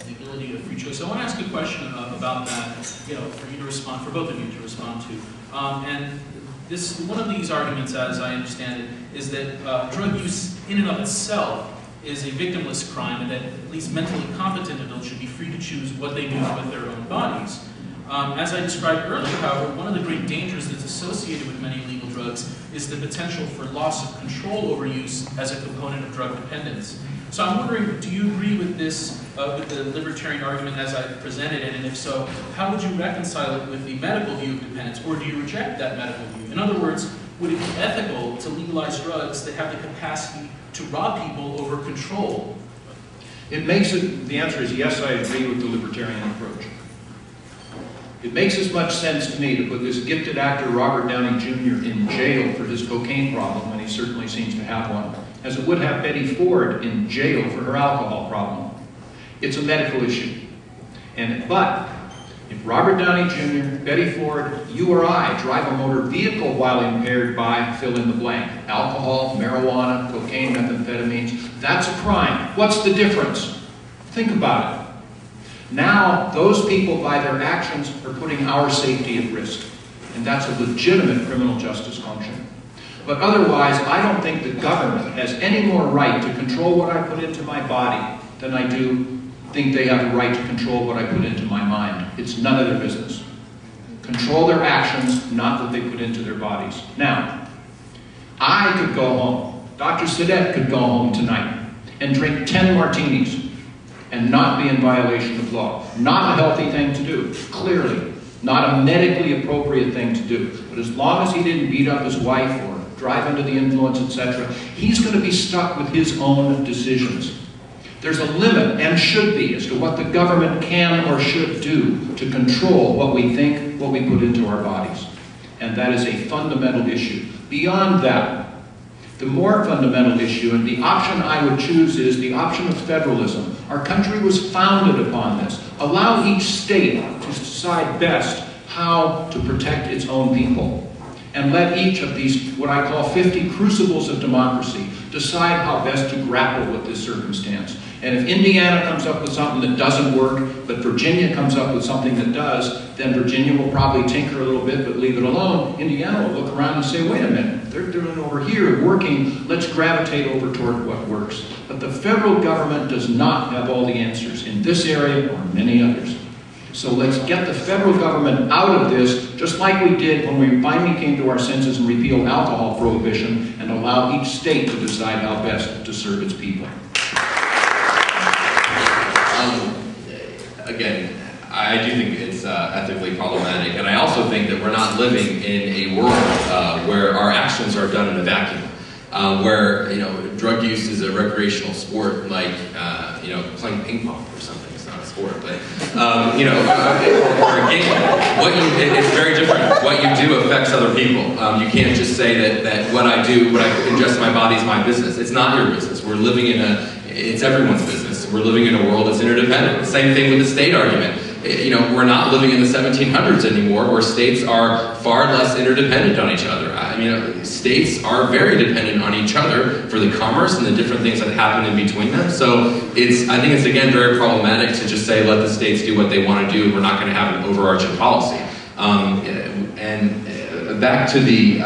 the ability of free choice. I want to ask a question about that, for you to respond, for both of you to respond to. And one of these arguments, as I understand it, is that drug use in and of itself is a victimless crime, and that at least mentally competent adults should be free to choose what they do with their own bodies. As I described earlier, however, one of the great dangers that's associated with many illegal drugs is the potential for loss of control over use as a component of drug dependence. So I'm wondering, do you agree with this, with the libertarian argument as I presented it, and if so, how would you reconcile it with the medical view of dependence, or do you reject that medical view? In other words, would it be ethical to legalize drugs that have the capacity to rob people over control? The answer is yes, I agree with the libertarian approach. It makes as much sense to me to put this gifted actor Robert Downey Jr. in jail for his cocaine problem, and he certainly seems to have one, as it would have Betty Ford in jail for her alcohol problem. It's a medical issue. But if Robert Downey Jr., Betty Ford, you or I drive a motor vehicle while impaired by fill in the blank, alcohol, marijuana, cocaine, methamphetamines, that's a crime. What's the difference? Think about it. Now, those people, by their actions, are putting our safety at risk. And that's a legitimate criminal justice function. But otherwise, I don't think the government has any more right to control what I put into my body than I do think they have a right to control what I put into my mind. It's none of their business. Control their actions, not what they put into their bodies. Now, I could go home. Dr. Sedette could go home tonight and drink 10 martinis and not be in violation of law. Not a healthy thing to do, clearly. Not a medically appropriate thing to do. But as long as he didn't beat up his wife or drive under the influence, etc., he's going to be stuck with his own decisions. There's a limit, and should be, as to what the government can or should do to control what we think, what we put into our bodies. And that is a fundamental issue. Beyond that, the more fundamental issue, and the option I would choose, is the option of federalism. Our country was founded upon this. Allow each state to decide best how to protect its own people. And let each of these, what I call 50 crucibles of democracy, decide how best to grapple with this circumstance. And if Indiana comes up with something that doesn't work, but Virginia comes up with something that does, then Virginia will probably tinker a little bit, but leave it alone. Indiana will look around and say, wait a minute, they're doing it over here, working, let's gravitate over toward what works. But the federal government does not have all the answers in this area or many others. So let's get the federal government out of this, just like we did when we finally came to our senses and repealed alcohol prohibition, and allow each state to decide how best to serve its people. Again, I do think it's ethically problematic, and I also think that we're not living in a world where our actions are done in a vacuum, where drug use is a recreational sport, like playing ping pong or something. It's not a sport, but or a game. It's very different. What you do affects other people. You can't just say that what I do, what I ingest in my body, is my business. It's not your business. We're living in it's everyone's business. We're living in a world that's interdependent. Same thing with the state argument. We're not living in the 1700s anymore, where states are far less interdependent on each other. I mean, states are very dependent on each other for the commerce and the different things that happen in between them. So I think it's, again, very problematic to just say, let the states do what they want to do. We're not going to have an overarching policy. And back to the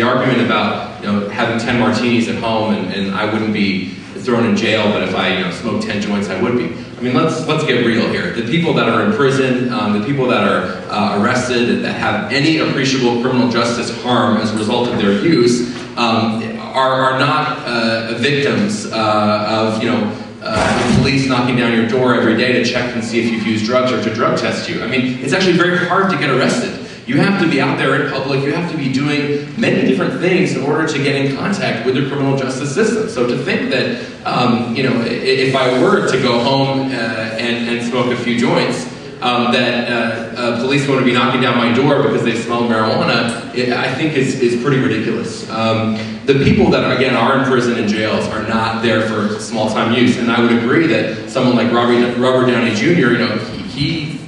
argument about having 10 martinis at home, and I wouldn't be thrown in jail, but if I smoked 10 joints, I would be. I mean, let's get real here. The people that are in prison, the people that are arrested, that have any appreciable criminal justice harm as a result of their use, are not victims of the police knocking down your door every day to check and see if you've used drugs or to drug test you. I mean, it's actually very hard to get arrested. You have to be out there in public, you have to be doing many different things in order to get in contact with the criminal justice system. So to think that, if I were to go home and smoke a few joints, that police want to be knocking down my door because they smell marijuana, I think is pretty ridiculous. The people that, again, are in prison and jails are not there for small-time use. And I would agree that someone like Robert Downey Jr., he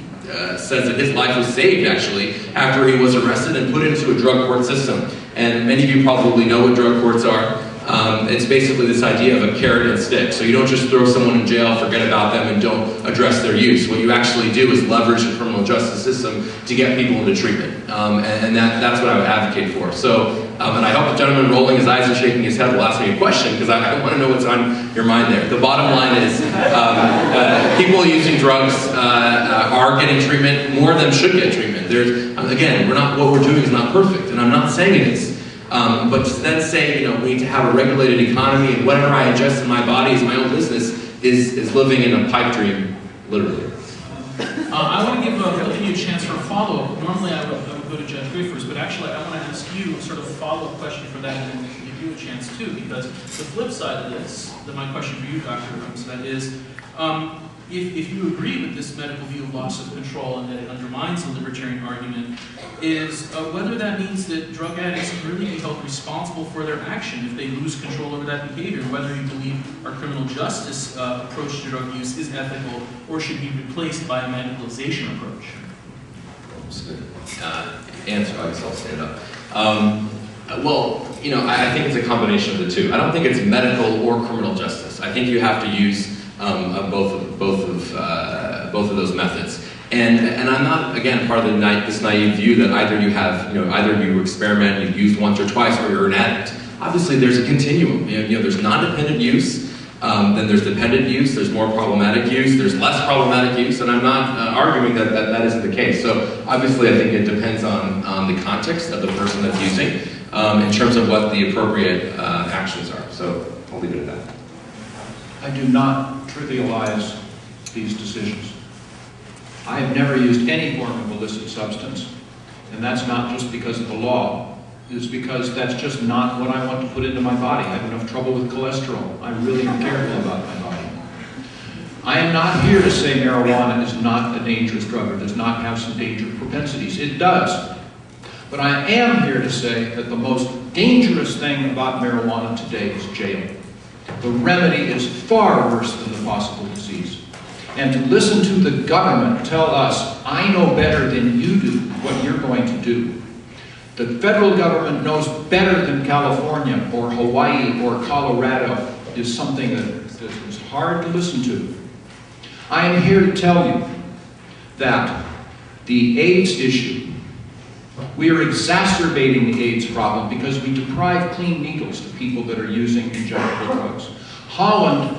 says that his life was saved, actually, after he was arrested and put into a drug court system. And many of you probably know what drug courts are. It's basically this idea of a carrot and stick. So you don't just throw someone in jail, forget about them, and don't address their use. What you actually do is leverage the criminal justice system to get people into treatment. And that's what I would advocate for. So, and I hope the gentleman rolling his eyes and shaking his head will ask me a question, because I want to know what's on your mind there. The bottom line is people using drugs are getting treatment. More of them should get treatment. Again, what we're doing is not perfect, and I'm not saying it is. But to then say, we need to have a regulated economy, and whatever I ingest in my body is my own business, is living in a pipe dream, literally. I want to give you a chance for a follow-up. Normally I would go to Judge Gray first, but actually I want to ask you sort of a follow-up question for that, and give you a chance too, because the flip side of this, my question for you, Dr. Rumstead, is if you agree with this medical view of loss of control and that it undermines the libertarian argument, is whether that means that drug addicts can really be held responsible for their action if they lose control over that behavior, whether you believe our criminal justice approach to drug use is ethical or should be replaced by a medicalization approach. Answer, I guess I'll stand up. Well, you know, I think it's a combination of the two. I don't think it's medical or criminal justice. I think you have to use both of those methods. And I'm not, again, part of this naive view that either you have, you know, either you experiment, you've used once or twice, or you're an addict. Obviously, there's a continuum. You know, there's non-dependent use, then there's dependent use, there's more problematic use, there's less problematic use, and I'm not arguing that isn't the case. So obviously, I think it depends on the context of the person that's using, in terms of what the appropriate actions are. So I'll leave it at that. I do not trivialize these decisions. I have never used any form of illicit substance, and that's not just because of the law. It's because that's just not what I want to put into my body. I have enough trouble with cholesterol. I really am careful about my body. I am not here to say marijuana is not a dangerous drug or does not have some dangerous propensities. It does. But I am here to say that the most dangerous thing about marijuana today is jail. The remedy is far worse than the possible disease. And to listen to the government tell us, I know better than you do what you're going to do. The federal government knows better than California or Hawaii or Colorado is something that is hard to listen to. I am here to tell you that the AIDS issue, we are exacerbating the AIDS problem because we deprive clean needles to people that are using injectable drugs. Holland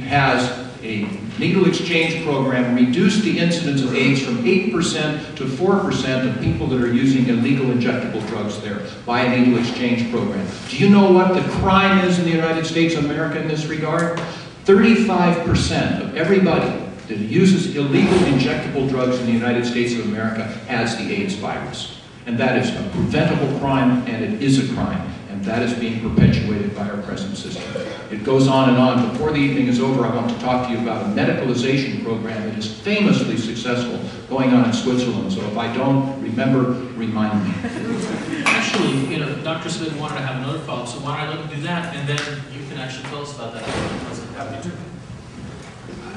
has a needle exchange program, reduced the incidence of AIDS from 8% to 4% of people that are using illegal injectable drugs there by a needle exchange program. Do you know what the crime is in the United States of America in this regard? 35% of everybody that uses illegal injectable drugs in the United States of America has the AIDS virus. And that is a preventable crime, and it is a crime. And that is being perpetuated by our present system. It goes on and on. Before the evening is over, I want to talk to you about a medicalization program that is famously successful going on in Switzerland. So if I don't remember, remind me. Actually, you know, Dr. Smith wanted to have another follow-up, so why don't I let him do that, and then you can actually tell us about that.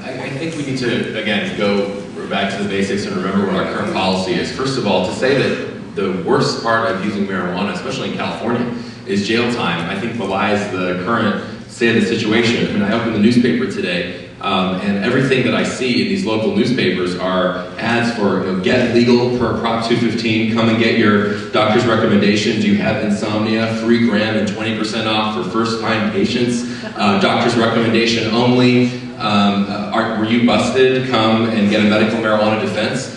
I think we need to, again, go back to the basics and remember what our current policy is. First of all, to say that the worst part of using marijuana, especially in California, is jail time, I think belies the current state of the situation. I mean, I opened the newspaper today, and everything that I see in these local newspapers are ads for, you know, get legal per Prop 215, come and get your doctor's recommendation. Do you have insomnia? Free gram and 20% off for first-time patients. Doctor's recommendation only. Were you busted? Come and get a medical marijuana defense.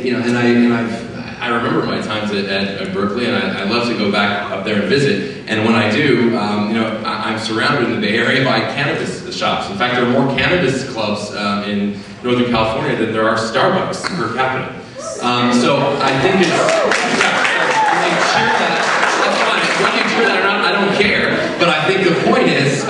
You know, and I remember my times at Berkeley, and I love to go back up there and visit. And when I do, you know, I'm surrounded in the Bay Area by cannabis shops. In fact, there are more cannabis clubs in Northern California than there are Starbucks per capita. So I think it's, when you cheer that, that's fine. Whether you cheer that or not, I don't care. But I think the point is,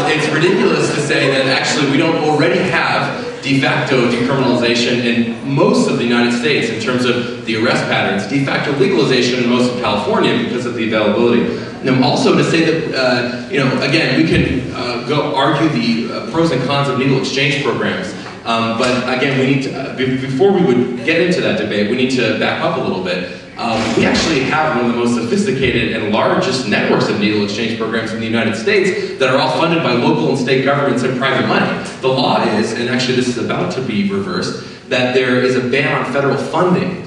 it's ridiculous to say that actually we don't already have de facto decriminalization in most of the United States in terms of the arrest patterns, de facto legalization in most of California because of the availability. And also to say that, you know, again, we can go argue the pros and cons of needle exchange programs, but again, we need to, before we would get into that debate, we need to back up a little bit. We actually have one of the most sophisticated and largest networks of needle exchange programs in the United States that are all funded by local and state governments and private money. The law is, and actually this is about to be reversed, that there is a ban on federal funding,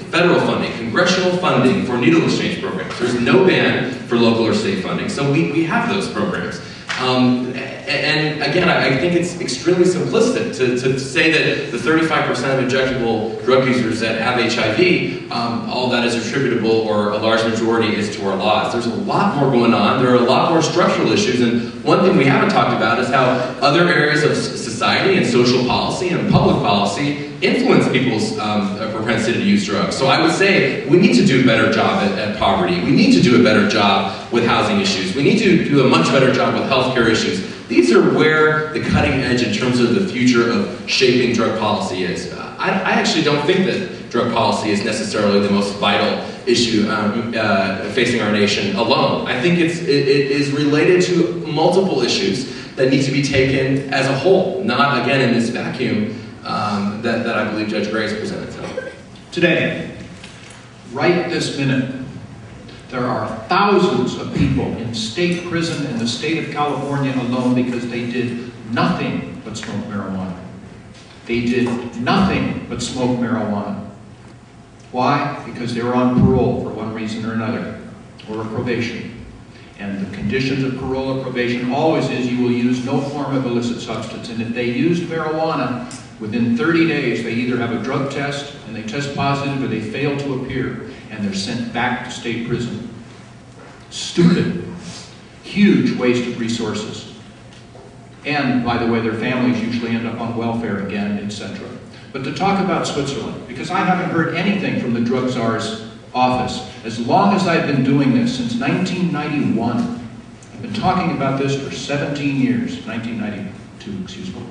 congressional funding for needle exchange programs. There's no ban for local or state funding, so we have those programs. And again, I think it's extremely simplistic to say that the 35% of injectable drug users that have HIV, all that is attributable, or a large majority is to our laws. There's a lot more going on. There are a lot more structural issues, and one thing we haven't talked about is how other areas of society and social policy and public policy influence people's propensity to use drugs. So I would say we need to do a better job at poverty. We need to do a better job with housing issues. We need to do a much better job with healthcare issues. These are where the cutting edge in terms of the future of shaping drug policy is. I actually don't think that drug policy is necessarily the most vital issue facing our nation alone. I think it is related to multiple issues that need to be taken as a whole, not again in this vacuum that I believe Judge Gray has presented. Today, right this minute, there are thousands of people in state prison in the state of California alone because they did nothing but smoke marijuana. They did nothing but smoke marijuana. Why? Because they were on parole for one reason or another, or a probation. And the conditions of parole or probation always is you will use no form of illicit substance. And if they used marijuana, within 30 days they either have a drug test and they test positive or they fail to appear and they're sent back to state prison. Stupid. Huge waste of resources. And, by the way, their families usually end up on welfare again, etc. But to talk about Switzerland, because I haven't heard anything from the drug czar's office. As long as I've been doing this, since 1991, I've been talking about this for 17 years, 1992, excuse me.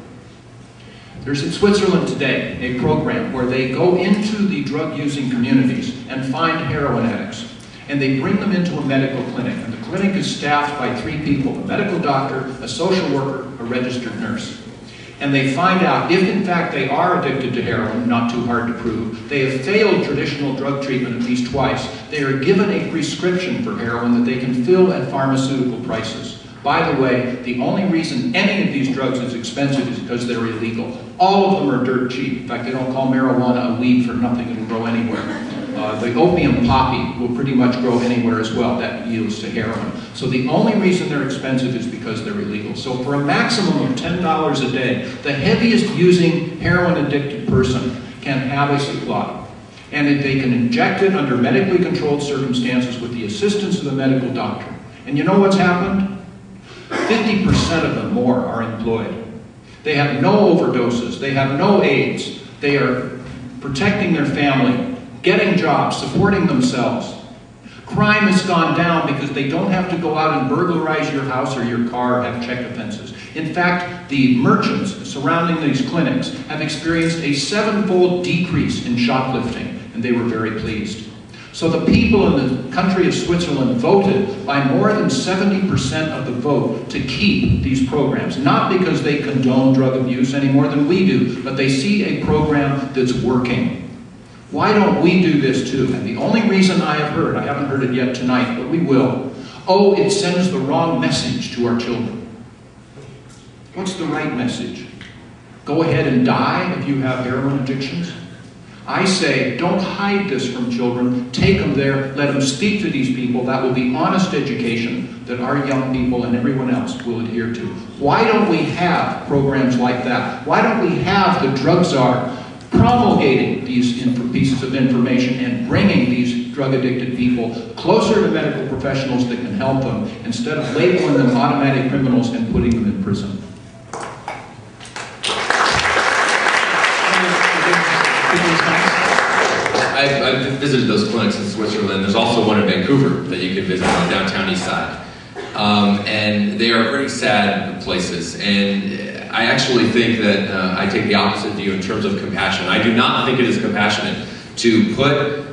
There's in Switzerland today a program where they go into the drug-using communities and find heroin addicts. And they bring them into a medical clinic. And the clinic is staffed by 3 people, a medical doctor, a social worker, a registered nurse. And they find out if in fact they are addicted to heroin, not too hard to prove, they have failed traditional drug treatment at least twice, they are given a prescription for heroin that they can fill at pharmaceutical prices. By the way, the only reason any of these drugs is expensive is because they're illegal. All of them are dirt cheap. In fact, they don't call marijuana a weed for nothing. It'll grow anywhere. The opium poppy will pretty much grow anywhere as well. That yields to heroin. So the only reason they're expensive is because they're illegal. So for a maximum of $10 a day, the heaviest using heroin addicted person can have a supply. And they can inject it under medically controlled circumstances with the assistance of the medical doctor. And you know what's happened? 50% of them more are employed. They have no overdoses. They have no AIDS. They are protecting their family, getting jobs, supporting themselves. Crime has gone down because they don't have to go out and burglarize your house or your car or have check offenses. In fact, the merchants surrounding these clinics have experienced a 7-fold decrease in shoplifting, and they were very pleased. So the people in the country of Switzerland voted by more than 70% of the vote to keep these programs. Not because they condone drug abuse any more than we do, but they see a program that's working. Why don't we do this too? And the only reason I have heard, I haven't heard it yet tonight, but we will, oh, it sends the wrong message to our children. What's the right message? Go ahead and die if you have heroin addictions? I say, don't hide this from children. Take them there. Let them speak to these people. That will be honest education that our young people and everyone else will adhere to. Why don't we have programs like that? Why don't we have the drug czar promulgating these pieces of information and bringing these drug-addicted people closer to medical professionals that can help them instead of labeling them automatic criminals and putting them in prison? I've visited those clinics in Switzerland. There's also one in Vancouver that you can visit on the downtown east side. And they are pretty sad places. And I actually think that I take the opposite view in terms of compassion. I do not think it is compassionate to put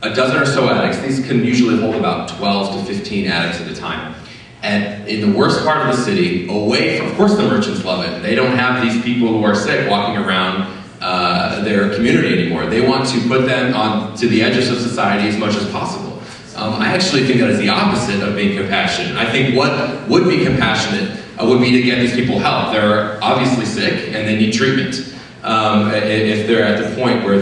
a dozen or so addicts, these can usually hold about 12 to 15 addicts at a time, and in the worst part of the city, away from, of course the merchants love it. They don't have these people who are sick walking around their community anymore. They want to put them on to the edges of society as much as possible. I actually think that is the opposite of being compassionate. I think what would be compassionate would be to get these people help. They're obviously sick and they need treatment. If they're at the point where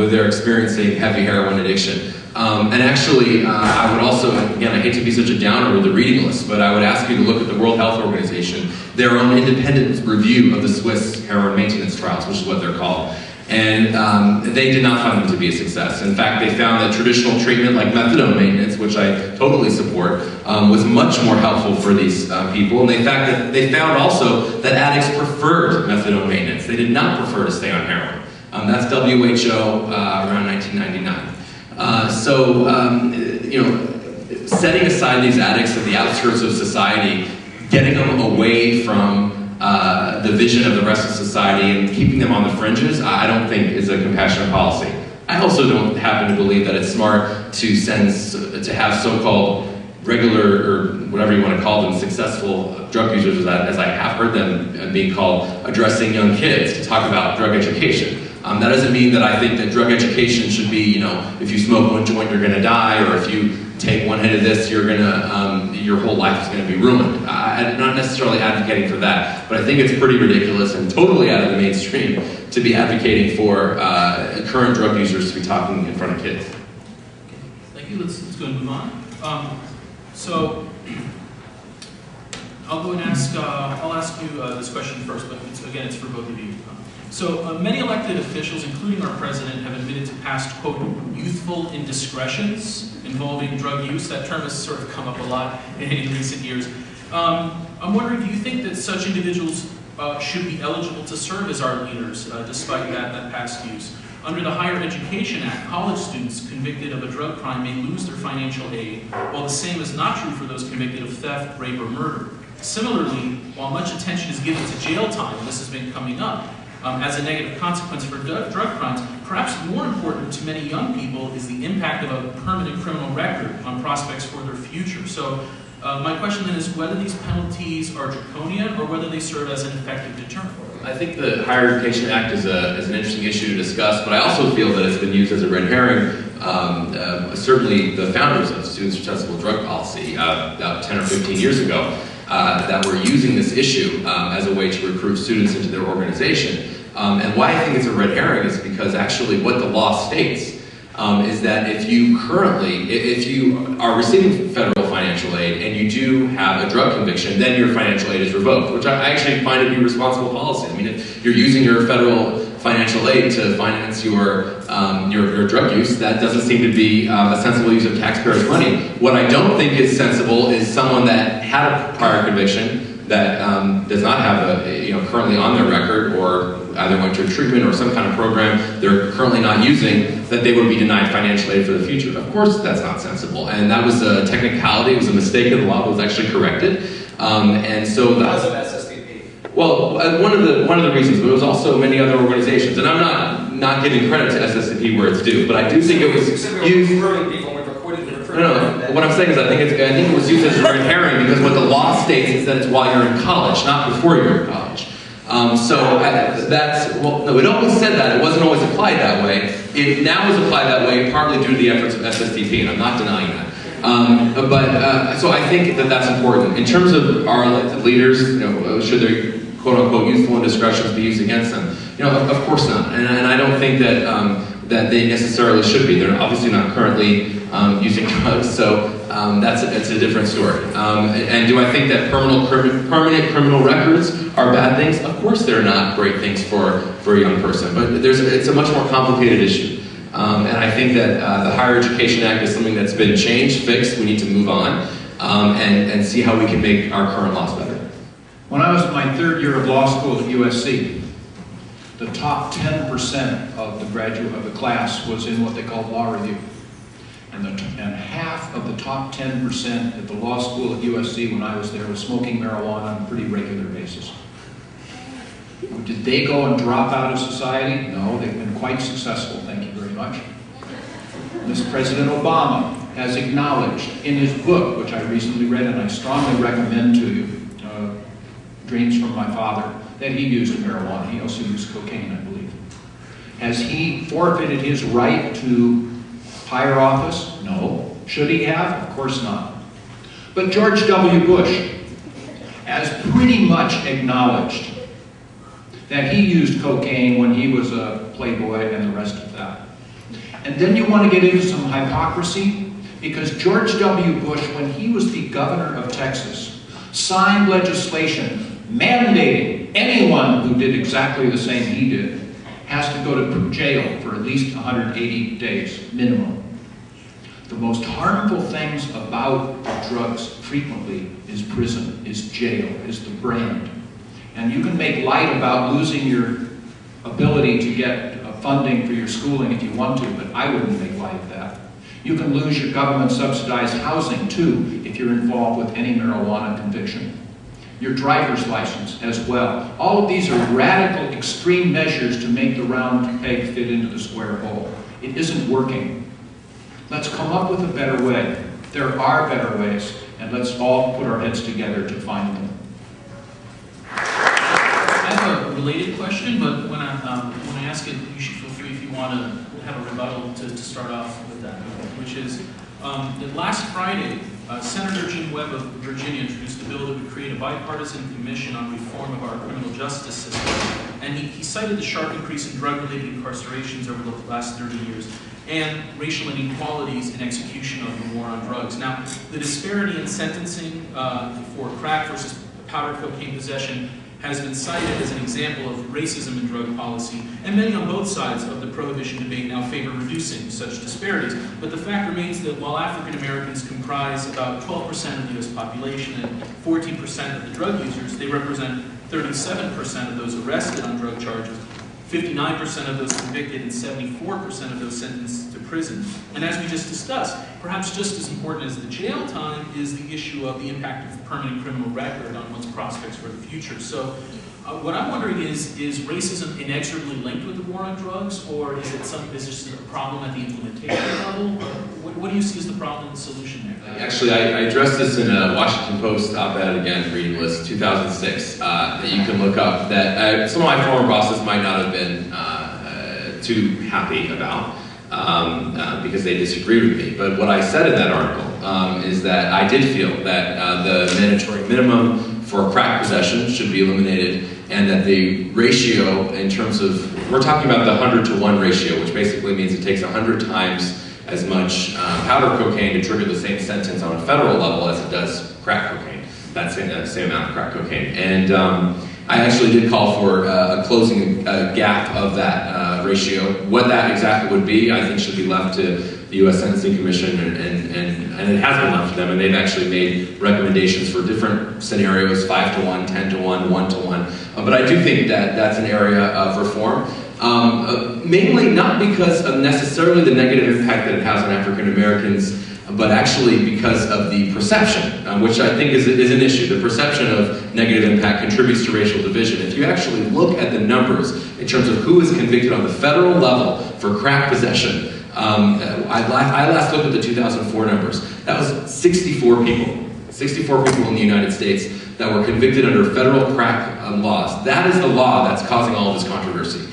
they're experiencing heavy heroin addiction. And actually, I would also, again, I hate to be such a downer with the reading list, but I would ask you to look at the World Health Organization, their own independent review of the Swiss heroin maintenance trials, which is what they're called. And they did not find them to be a success. In fact, they found that traditional treatment like methadone maintenance, which I totally support, was much more helpful for these people. And they found also that addicts preferred methadone maintenance. They did not prefer to stay on heroin. That's WHO around 1999. You know, setting aside these addicts at the outskirts of society getting them away from the vision of the rest of society and keeping them on the fringes, I don't think is a compassionate policy. I also don't happen to believe that it's smart to have so-called regular, or whatever you want to call them, successful drug users, as I have heard them being called, addressing young kids to talk about drug education. That doesn't mean that I think that drug education should be, you know, if you smoke one joint, you're going to die, or if you take one hit of this, you're gonna, your whole life is going to be ruined. I'm not necessarily advocating for that, but I think it's pretty ridiculous and totally out of the mainstream to be advocating for current drug users to be talking in front of kids. Thank you. Let's go and move on. So I'll go and ask. I'll ask you this question first, but again, it's for both of you. So many elected officials, including our president, have admitted to past, quote, youthful indiscretions involving drug use. That term has sort of come up a lot in recent years. I'm wondering, do you think that such individuals should be eligible to serve as our leaders, despite that past use? Under the Higher Education Act, college students convicted of a drug crime may lose their financial aid, while the same is not true for those convicted of theft, rape, or murder. Similarly, while much attention is given to jail time, and this has been coming up, as a negative consequence for drug crimes, perhaps more important to many young people is the impact of a permanent criminal record on prospects for their future. So my question then is whether these penalties are draconian or whether they serve as an effective deterrent. I think the Higher Education Act is an interesting issue to discuss, but I also feel that it's been used as a red herring. Certainly the founders of Students Responsible Drug Policy about 10 or 15 years ago that were using this issue as a way to recruit students into their organization. And why I think it's a red herring is because actually what the law states is that if you are receiving federal financial aid and you do have a drug conviction, then your financial aid is revoked, which I actually find to be responsible policy. I mean, if you're using your federal financial aid to finance your drug use, that doesn't seem to be a sensible use of taxpayers' money. What I don't think is sensible is someone that had a prior conviction that does not have currently on their record, or either went to treatment or some kind of program they're currently not using, that they would be denied financial aid for the future. Of course that's not sensible, and that was a technicality, it was a mistake in the law, it was actually corrected. And so because of SSDP. Well, one of the reasons, but it was also many other organizations, and I'm not giving credit to SSDP where it's due, but I do think it was used. No, what I'm saying is I think it was used as a red herring because what the law states is that it's while you're in college, not before you're in college. It always said that. It wasn't always applied that way. It now is applied that way partly due to the efforts of SSDP, and I'm not denying that. So I think that that's important. In terms of our elected leaders, should their quote-unquote youthful indiscretions be used against them? Of course not. And I don't think that they necessarily should be. They're obviously not currently using drugs, so that's a different story. And do I think that permanent criminal records are bad things? Of course they're not great things for a young person, but it's a much more complicated issue. And I think that the Higher Education Act is something that's been changed, fixed. We need to move on and see how we can make our current laws better. When I was in my third year of law school at USC, the top 10% of the class was in what they called law review. And half of the top 10% at the law school at USC when I was there was smoking marijuana on a pretty regular basis. Did they go and drop out of society? No, they've been quite successful, thank you very much. Mr. President Obama has acknowledged in his book, which I recently read and I strongly recommend to you, Dreams from My Father, that he used marijuana. He also used cocaine, I believe. Has he forfeited his right to higher office? No. Should he have? Of course not. But George W. Bush has pretty much acknowledged that he used cocaine when he was a playboy and the rest of that. And then you want to get into some hypocrisy, because George W. Bush, when he was the governor of Texas, signed legislation mandating anyone who did exactly the same he did has to go to jail for at least 180 days minimum. The most harmful things about drugs frequently is prison, is jail, is the brand. And you can make light about losing your ability to get funding for your schooling if you want to, but I wouldn't make light of that. You can lose your government subsidized housing too if you're involved with any marijuana conviction. your driver's license as well. All of these are radical, extreme measures to make the round peg fit into the square hole. It isn't working. Let's come up with a better way. There are better ways, and let's all put our heads together to find them. I have a related question, but when I ask it, you should feel free if you want to have a rebuttal to start off with that, which is that last Friday, Senator Jim Webb of Virginia introduced a bill that would create a bipartisan commission on reform of our criminal justice system. And he cited the sharp increase in drug-related incarcerations over the last 30 years and racial inequalities in execution of the war on drugs. Now, the disparity in sentencing for crack versus powder cocaine possession has been cited as an example of racism in drug policy, and many on both sides of the prohibition debate now favor reducing such disparities. But the fact remains that while African Americans comprise about 12% of the U.S. population and 14% of the drug users, they represent 37% of those arrested on drug charges, 59% of those convicted, and 74% of those sentenced to prison. And as we just discussed, perhaps just as important as the jail time is the issue of the impact of permanent criminal record on one's prospects for the future. So what I'm wondering is racism inexorably linked with the war on drugs, or is it just a problem at the implementation level? What do you see as the problem and the solution there? Actually, I addressed this in a Washington Post op-ed, again, reading list, 2006, that you can look up, that some of my former bosses might not have been too happy about, because they disagreed with me. But what I said in that article is that I did feel that the mandatory minimum for crack possession should be eliminated, and that the ratio in terms of, we're talking about the 100-to-1 ratio, which basically means it takes 100 times as much powder cocaine to trigger the same sentence on a federal level as it does crack cocaine. That's the same amount of crack cocaine. And I actually did call for a closing gap of that ratio. What that exactly would be, I think should be left to the U.S. Sentencing Commission, and it has been left to them, and they've actually made recommendations for different scenarios, 5-to-1, 10-to-1, 1-to-1. But I do think that that's an area of reform. Mainly not because of necessarily the negative impact that it has on African Americans, but actually because of the perception, which I think is an issue. The perception of negative impact contributes to racial division. If you actually look at the numbers in terms of who is convicted on the federal level for crack possession, I last looked at the 2004 numbers. That was 64 people. 64 people in the United States that were convicted under federal crack laws. That is the law that's causing all of this controversy.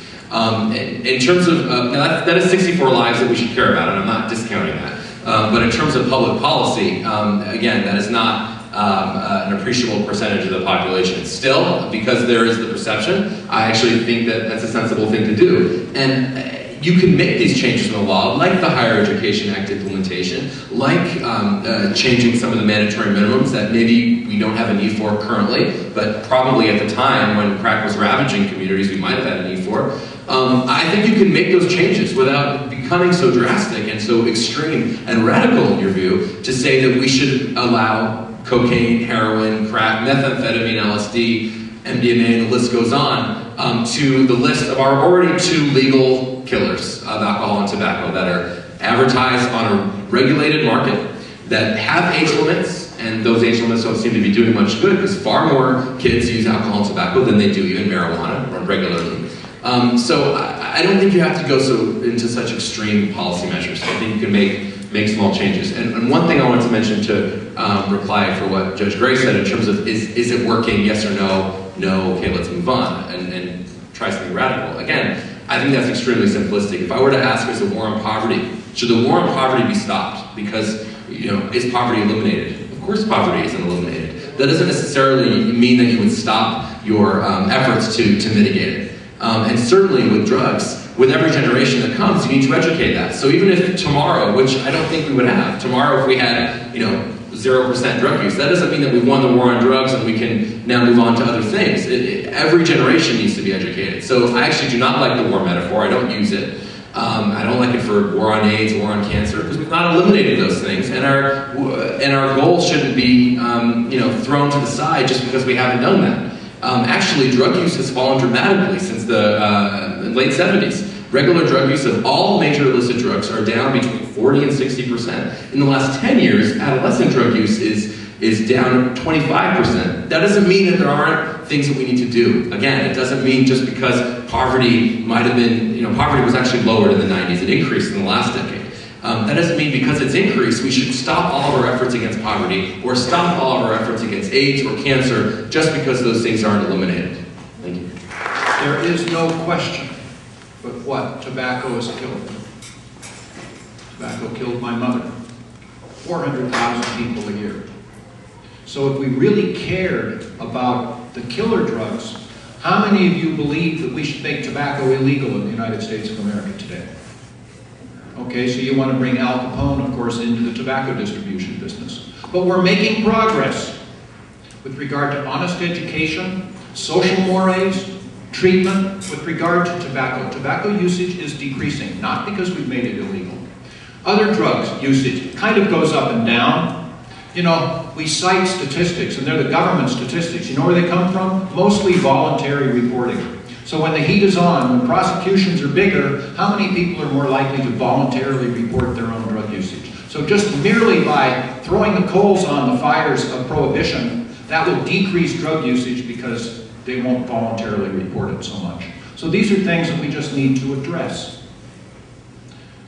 In terms of, that is 64 lives that we should care about, and I'm not discounting that. But in terms of public policy, again, that is not an appreciable percentage of the population. Still, because there is the perception, I actually think that that's a sensible thing to do. And you can make these changes in the law, like the Higher Education Act implementation, like changing some of the mandatory minimums that maybe we don't have a need for currently, but probably at the time when crack was ravaging communities, we might have had a need for. I think you can make those changes without becoming so drastic and so extreme and radical in your view to say that we should allow cocaine, heroin, crack, methamphetamine, LSD, MDMA, and the list goes on, to the list of our already 2 legal killers of alcohol and tobacco that are advertised on a regulated market, that have age limits, and those age limits don't seem to be doing much good because far more kids use alcohol and tobacco than they do even marijuana regularly. So I don't think you have to go into such extreme policy measures. I think you can make small changes. And one thing I wanted to mention to reply for what Judge Gray said in terms of is it working, yes or no? No, okay, let's move on and try something radical. Again, I think that's extremely simplistic. If I were to ask, is a war on poverty, should the war on poverty be stopped? Because, is poverty eliminated? Of course poverty isn't eliminated. That doesn't necessarily mean that you would stop your efforts to mitigate it. And certainly with drugs, with every generation that comes, you need to educate that. So even if tomorrow, which I don't think we would have, tomorrow if we had, 0% drug use, that doesn't mean that we won the war on drugs and we can now move on to other things. Every generation needs to be educated. So I actually do not like the war metaphor. I don't use it. I don't like it for war on AIDS, war on cancer, because we've not eliminated those things, and our goal shouldn't be, thrown to the side just because we haven't done that. Actually, drug use has fallen dramatically since the late 70s. Regular drug use of all major illicit drugs are down between 40 and 60%. In the last 10 years, adolescent drug use is is down 25%. That doesn't mean that there aren't things that we need to do. Again, it doesn't mean just because poverty might have been, poverty was actually lowered in the 90s, it increased in the last decade. That doesn't mean because it's increased, we should stop all of our efforts against poverty or stop all of our efforts against AIDS or cancer just because those things aren't eliminated. Thank you. There is no question but what tobacco has killed. Tobacco killed my mother. 400,000 people a year. So if we really cared about the killer drugs, how many of you believe that we should make tobacco illegal in the United States of America today? Okay, so you want to bring Al Capone, of course, into the tobacco distribution business. But we're making progress with regard to honest education, social mores, treatment, with regard to tobacco. Tobacco usage is decreasing, not because we've made it illegal. Other drugs usage kind of goes up and down. We cite statistics, and they're the government statistics. You know where they come from? Mostly voluntary reporting. So when the heat is on, when prosecutions are bigger, how many people are more likely to voluntarily report their own drug usage? So just merely by throwing the coals on the fires of prohibition, that will decrease drug usage because they won't voluntarily report it so much. So these are things that we just need to address.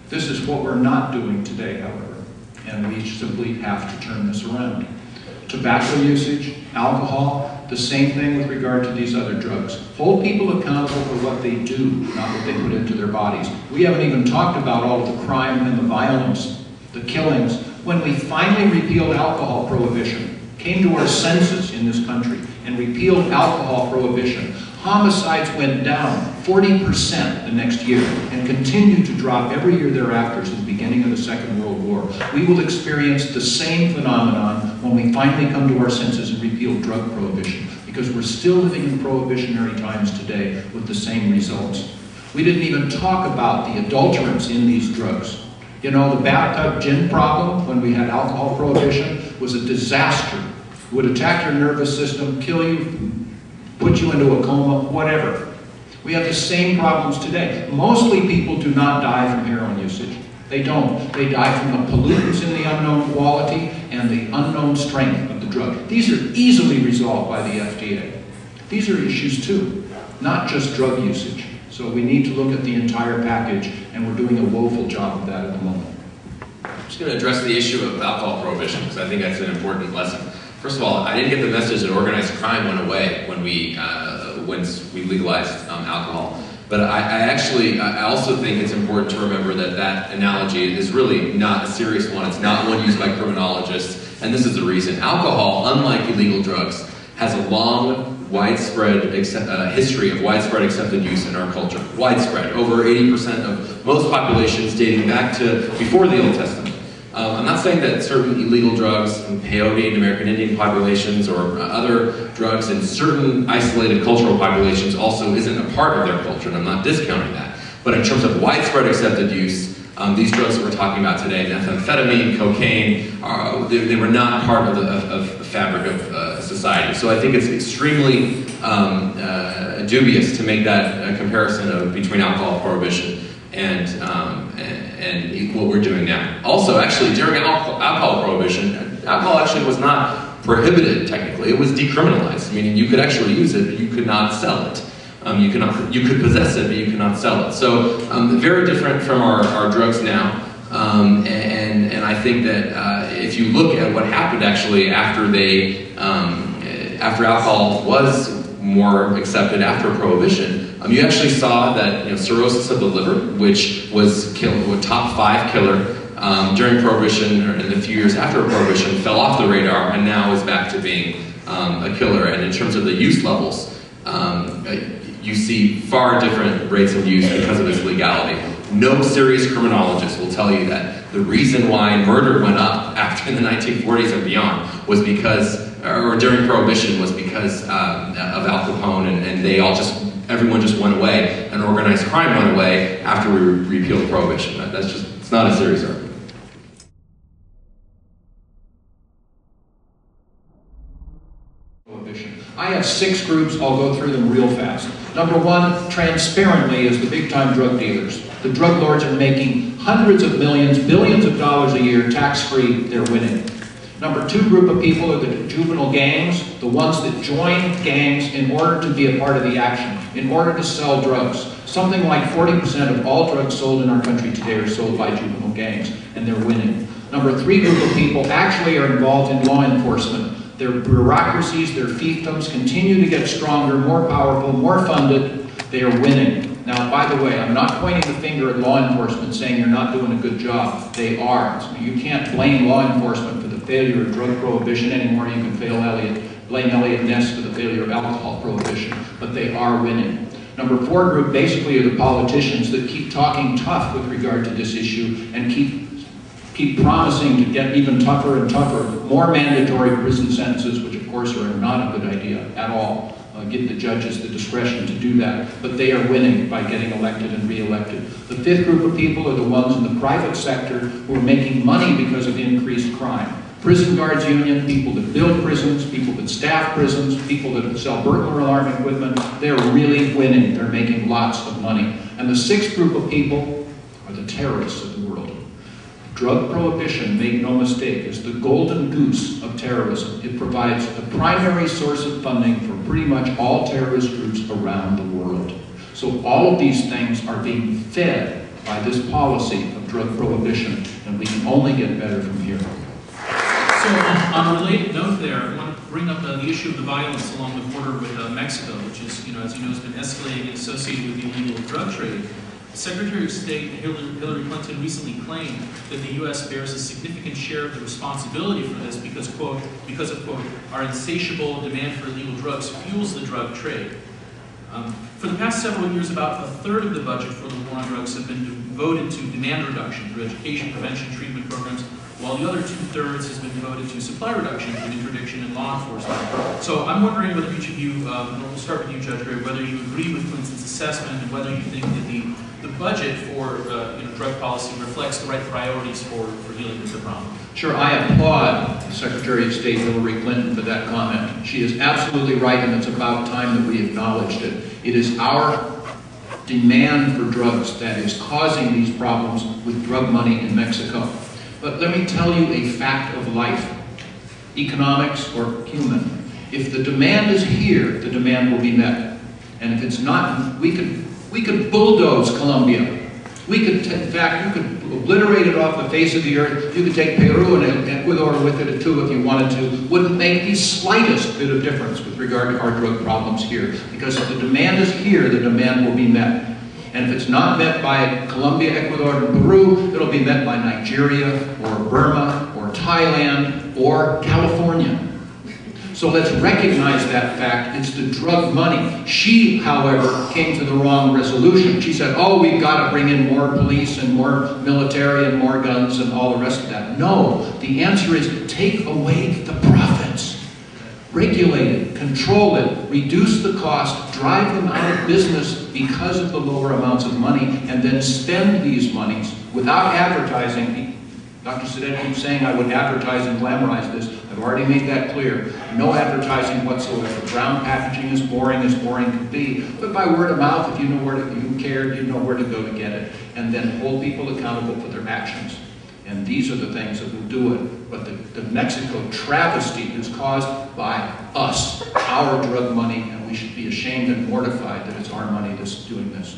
This is what we're not doing today, however, and we simply have to turn this around. Tobacco usage, alcohol, the same thing with regard to these other drugs. Hold people accountable for what they do, not what they put into their bodies. We haven't even talked about all of the crime and the violence, the killings. When we finally repealed alcohol prohibition, came to our senses in this country and repealed alcohol prohibition, homicides went down 40% the next year and continued to drop every year thereafter since the beginning of the Second World War. We will experience the same phenomenon when we finally come to our senses and repeal drug prohibition, because we're still living in prohibitionary times today with the same results. We didn't even talk about the adulterants in these drugs. The bathtub gin problem when we had alcohol prohibition was a disaster. It would attack your nervous system, kill you, put you into a coma, whatever. We have the same problems today. Mostly people do not die from heroin usage. They don't. They die from the pollutants in the unknown quality and the unknown strength of the drug. These are easily resolved by the FDA. These are issues too, not just drug usage. So we need to look at the entire package, and we're doing a woeful job of that at the moment. I'm just going to address the issue of alcohol prohibition, because I think that's an important lesson. First of all, I didn't get the message that organized crime went away when we legalized alcohol. But I also think it's important to remember that that analogy is really not a serious one. It's not one used by criminologists, and this is the reason. Alcohol, unlike illegal drugs, has a long, widespread history of widespread accepted use in our culture. Widespread, over 80% of most populations dating back to before the Old Testament. I'm not saying that certain illegal drugs in peyote in American Indian populations or other drugs in certain isolated cultural populations also isn't a part of their culture, and I'm not discounting that. But in terms of widespread accepted use, these drugs that we're talking about today, methamphetamine, cocaine, they were not part of the fabric of society. So I think it's extremely dubious to make that comparison between alcohol prohibition and what we're doing now. Also, actually, during alcohol prohibition, alcohol actually was not prohibited technically. It was decriminalized, meaning you could actually use it, but you could not sell it. You could possess it, but you could not sell it. So very different from our drugs now. And I think that if you look at what happened actually after alcohol was more accepted after prohibition, you actually saw that cirrhosis of the liver, which was a top 5 killer during prohibition, or in the few years after prohibition, fell off the radar and now is back to being a killer. And in terms of the use levels, you see far different rates of use because of its legality. No serious criminologist will tell you that the reason why murder went up after the 1940s and beyond was because, or during Prohibition, was because of Al Capone, and everyone just went away, and organized crime went away after we repealed Prohibition. It's not a serious argument. I have 6 groups, I'll go through them real fast. Number 1, transparently, is the big-time drug dealers. The drug lords are making hundreds of millions, billions of dollars a year tax-free, they're winning. Number 2 group of people are the juvenile gangs, the ones that join gangs in order to be a part of the action, in order to sell drugs. Something like 40% of all drugs sold in our country today are sold by juvenile gangs, and they're winning. Number 3 group of people actually are involved in law enforcement. Their bureaucracies, their fiefdoms continue to get stronger, more powerful, more funded. They are winning. Now, by the way, I'm not pointing the finger at law enforcement saying you're not doing a good job. They are. So you can't blame law enforcement for the failure of drug prohibition anymore. You can blame Elliot Ness for the failure of alcohol prohibition, but they are winning. Number 4 group basically are the politicians that keep talking tough with regard to this issue and keep promising to get even tougher and tougher, more mandatory prison sentences, which of course are not a good idea at all. Give the judges the discretion to do that, but they are winning by getting elected and re-elected. The 5th group of people are the ones in the private sector who are making money because of increased crime. Prison Guards Union, people that build prisons, people that staff prisons, people that sell burglar alarm equipment, they're really winning. They're making lots of money. And the 6th group of people are the terrorists of the world. Drug prohibition, make no mistake, is the golden goose of terrorism. It provides the primary source of funding for pretty much all terrorist groups around the world. So all of these things are being fed by this policy of drug prohibition, and we can only get better from here. So on a related note there, I want to bring up the issue of the violence along the border with Mexico, which is, as you know, has been escalating associated with the illegal drug trade. Secretary of State Hillary Clinton recently claimed that the U.S. bears a significant share of the responsibility for this because, quote, our insatiable demand for illegal drugs fuels the drug trade. For the past several years, about a third of the budget for the war on drugs have been devoted to demand reduction through education, prevention, treatment programs, while the other 2/3 has been devoted to supply reduction through interdiction and law enforcement. So I'm wondering whether each of you, we'll start with you, Judge Gray, whether you agree with Clinton's assessment and whether you think that the budget for drug policy reflects the right priorities for dealing with the problem. Sure, I applaud Secretary of State Hillary Clinton for that comment. She is absolutely right, and it's about time that we acknowledged it. It is our demand for drugs that is causing these problems with drug money in Mexico. But let me tell you a fact of life, economics or human. If the demand is here, the demand will be met. And if it's not, we could bulldoze Colombia. In fact, you could obliterate it off the face of the earth. You could take Peru and Ecuador with it too if you wanted to. Wouldn't make the slightest bit of difference with regard to our drug problems here. Because if the demand is here, the demand will be met. And if it's not met by Colombia, Ecuador, and Peru, it'll be met by Nigeria, or Burma, or Thailand, or California. So let's recognize that fact. It's the drug money. She, however, came to the wrong resolution. She said, oh, we've got to bring in more police and more military and more guns and all the rest of that. No, the answer is take away the profits. Regulate it, control it, reduce the cost, drive them out of business because of the lower amounts of money, and then spend these monies without advertising. Dr. Sedette keeps saying I would advertise and glamorize this. I've already made that clear. No advertising whatsoever. Brown packaging is boring as boring can be. But by word of mouth, if you know where you cared, you know where to go to get it. And then hold people accountable for their actions. And these are the things that will do it. But the Mexico travesty is caused by us, our drug money, and we should be ashamed and mortified that it's our money that's doing this.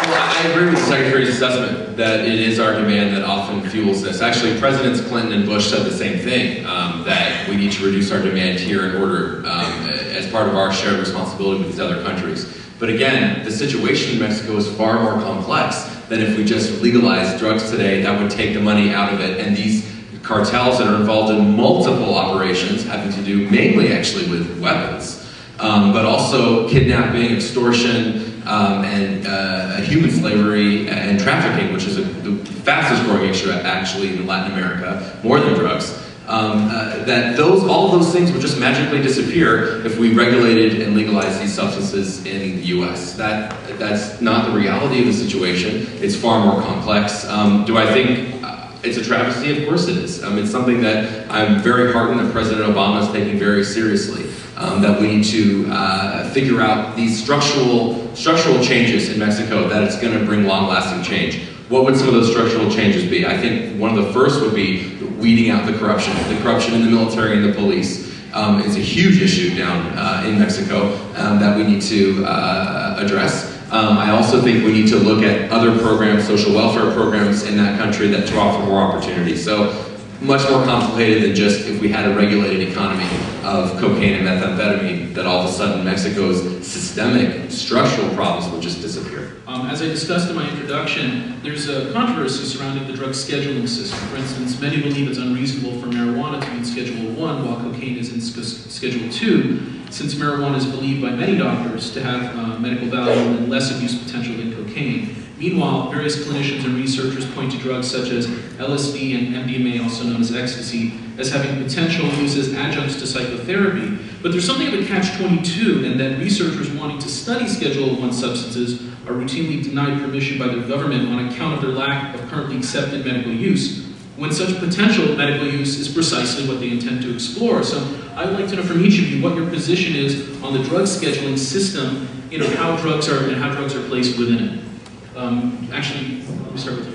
Well, I agree with the Secretary's assessment that it is our demand that often fuels this. Actually, Presidents Clinton and Bush said the same thing, that we need to reduce our demand here in order, as part of our shared responsibility with these other countries. But again, the situation in Mexico is far more complex than if we just legalized drugs today. That would take the money out of it, and these cartels that are involved in multiple operations having to do mainly actually with weapons, but also kidnapping, extortion, and human slavery and trafficking, which is the fastest growing issue actually in Latin America, more than drugs. All of those things would just magically disappear if we regulated and legalized these substances in the U.S. That's not the reality of the situation. It's far more complex. Do I think it's a travesty? Of course it is. It's something that I'm very heartened that President Obama is taking very seriously. That we need to figure out these structural changes in Mexico, that it's going to bring long-lasting change. What would some of those structural changes be? I think one of the first would be weeding out the corruption. The corruption in the military and the police is a huge issue down in Mexico that we need to address. I also think we need to look at other programs, social welfare programs in that country that to offer more opportunities. So much more complicated than just if we had a regulated economy of cocaine and methamphetamine, that all of a sudden Mexico's systemic structural problems would just disappear. As I discussed in my introduction, there's a controversy surrounding the drug scheduling system. For instance, many believe it's unreasonable for marijuana to be in Schedule 1 while cocaine is in Schedule 2, since marijuana is believed by many doctors to have medical value and less abuse potential than cocaine. Meanwhile, various clinicians and researchers point to drugs such as LSD and MDMA, also known as ecstasy, as having potential use as adjuncts to psychotherapy. But there's something of a catch-22 in that researchers wanting to study Schedule 1 substances are routinely denied permission by their government on account of their lack of currently accepted medical use, when such potential medical use is precisely what they intend to explore. So I would like to know from each of you what your position is on the drug scheduling system, how drugs are placed within it. Actually, let me start with you.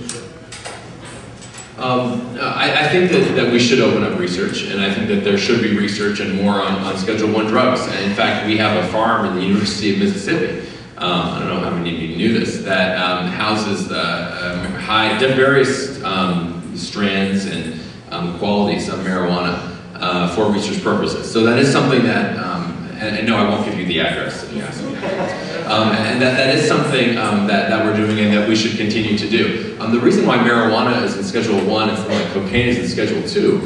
I think that we should open up research, and I think that there should be research and more on Schedule 1 drugs. And in fact, we have a farm in the University of Mississippi, I don't know how many of you knew this, that houses various strands and qualities of marijuana for research purposes. So that is something that, and no, I won't give you the address if you ask me. And that is something that we're doing and that we should continue to do. The reason why marijuana is in Schedule 1 and something like cocaine is in Schedule 2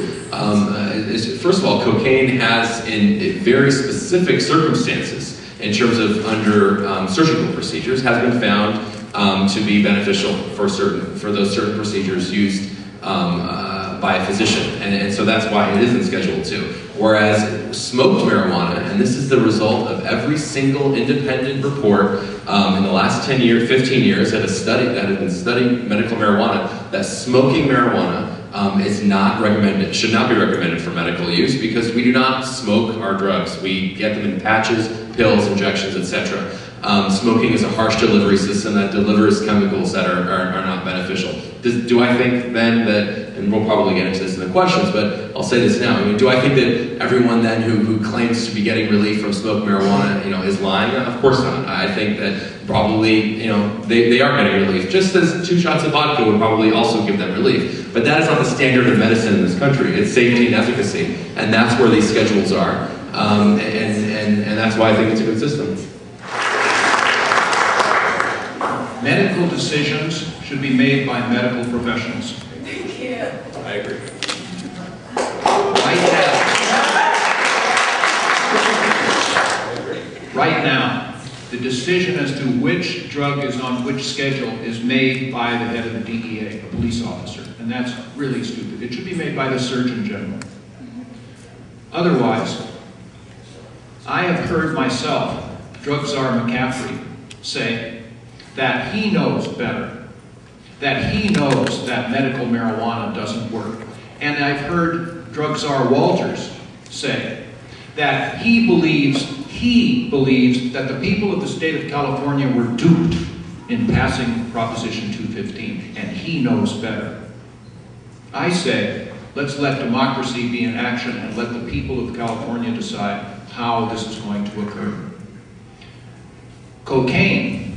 is, first of all, cocaine has, in very specific circumstances, in terms of under surgical procedures, has been found to be beneficial for those certain procedures used by a physician, and so that's why it is in Schedule 2. Whereas smoked marijuana, and this is the result of every single independent report in the last 10 years, 15 years that have been studying medical marijuana, that smoking marijuana is not recommended, should not be recommended for medical use, because we do not smoke our drugs. We get them in patches, pills, injections, etc. Smoking is a harsh delivery system that delivers chemicals that are not beneficial. Do I think then that, and we'll probably get into this in the questions, but I'll say this now, I mean, do I think that everyone then who claims to be getting relief from smoked marijuana, is lying? Of course not. I think that probably, they are getting relief, just as 2 shots of vodka would probably also give them relief. But that is not the standard of medicine in this country. It's safety and efficacy, and that's where these schedules are. And that's why I think it's a good system. Medical decisions should be made by medical professionals. Thank you. I agree. Right now, the decision as to which drug is on which schedule is made by the head of the DEA, a police officer, and that's really stupid. It should be made by the Surgeon General. Otherwise, I have heard myself, drug czar McCaffrey, say that he knows better, that he knows that medical marijuana doesn't work. And I've heard drug czar Walters say that he believes that the people of the state of California were duped in passing Proposition 215, and he knows better. I say, let's let democracy be in action and let the people of California decide how this is going to occur. Cocaine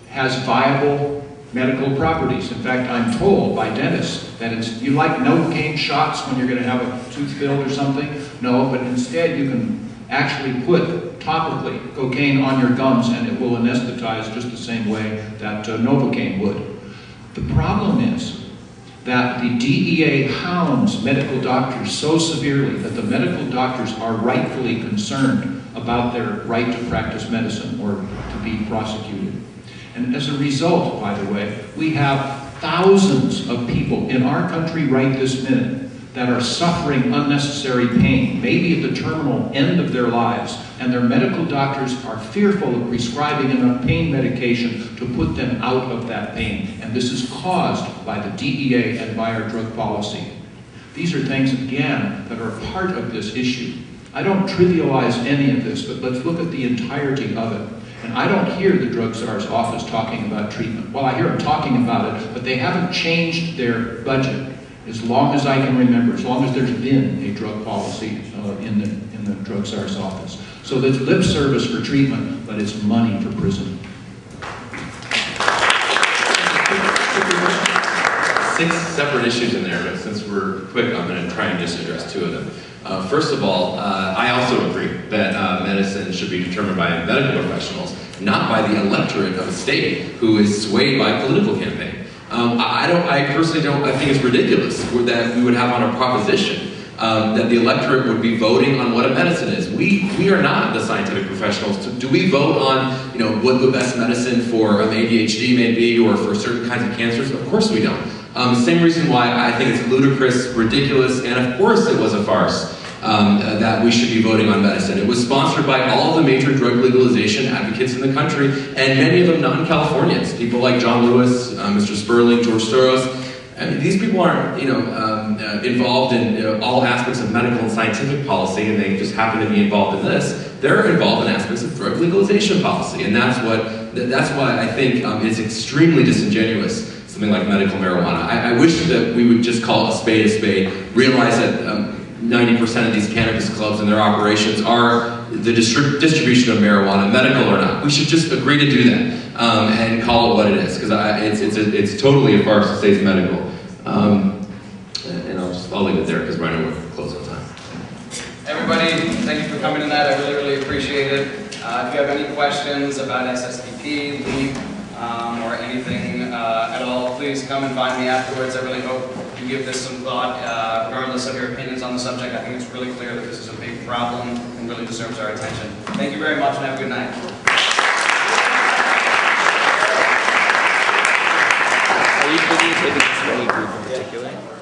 has viable medical properties. In fact, I'm told by dentists that you like Novocaine shots when you're going to have a tooth filled or something? No, but instead you can actually put topically cocaine on your gums and it will anesthetize just the same way that Novocaine would. The problem is that the DEA hounds medical doctors so severely that the medical doctors are rightfully concerned about their right to practice medicine or to be prosecuted. And as a result, by the way, we have thousands of people in our country right this minute that are suffering unnecessary pain, maybe at the terminal end of their lives, and their medical doctors are fearful of prescribing enough pain medication to put them out of that pain. And this is caused by the DEA and by our drug policy. These are things, again, that are part of this issue. I don't trivialize any of this, but let's look at the entirety of it. And I don't hear the drug czar's office talking about treatment. Well, I hear them talking about it, but they haven't changed their budget as long as I can remember, as long as there's been a drug policy in the drug czar's office. So that's lip service for treatment, but it's money for prison. 6 separate issues in there, but since we're quick, I'm going to try and just address 2 of them. First of all, I also agree that medicine should be determined by medical professionals, not by the electorate of a state who is swayed by a political campaign. I personally don't, I think it's ridiculous that we would have on a proposition that the electorate would be voting on what a medicine is. We are not the scientific professionals. Do we vote on, what the best medicine for ADHD may be or for certain kinds of cancers? Of course we don't. Same reason why I think it's ludicrous, ridiculous, and of course it was a farce that we should be voting on medicine. It was sponsored by all the major drug legalization advocates in the country, and many of them non-Californians. People like John Lewis, Mr. Sperling, George Soros. I mean, these people aren't, involved in all aspects of medical and scientific policy, and they just happen to be involved in this. They're involved in aspects of drug legalization policy, and that's why I think it's extremely disingenuous, something like medical marijuana. I wish that we would just call a spade, realize that 90% of these cannabis clubs and their operations are the distribution of marijuana, medical or not. We should just agree to do that and call it what it is, because it's totally a farce to say it's medical. And I'll leave it there because I know we're close on time. Everybody, thank you for coming tonight. I really, really appreciate it. If you have any questions about SSDP, LEAP, or anything at all, please come and find me afterwards. I really hope you give this some thought, regardless of your opinions on the subject. I think it's really clear that this is a big problem and really deserves our attention. Thank you very much and have a good night. Are you taking any group in particular?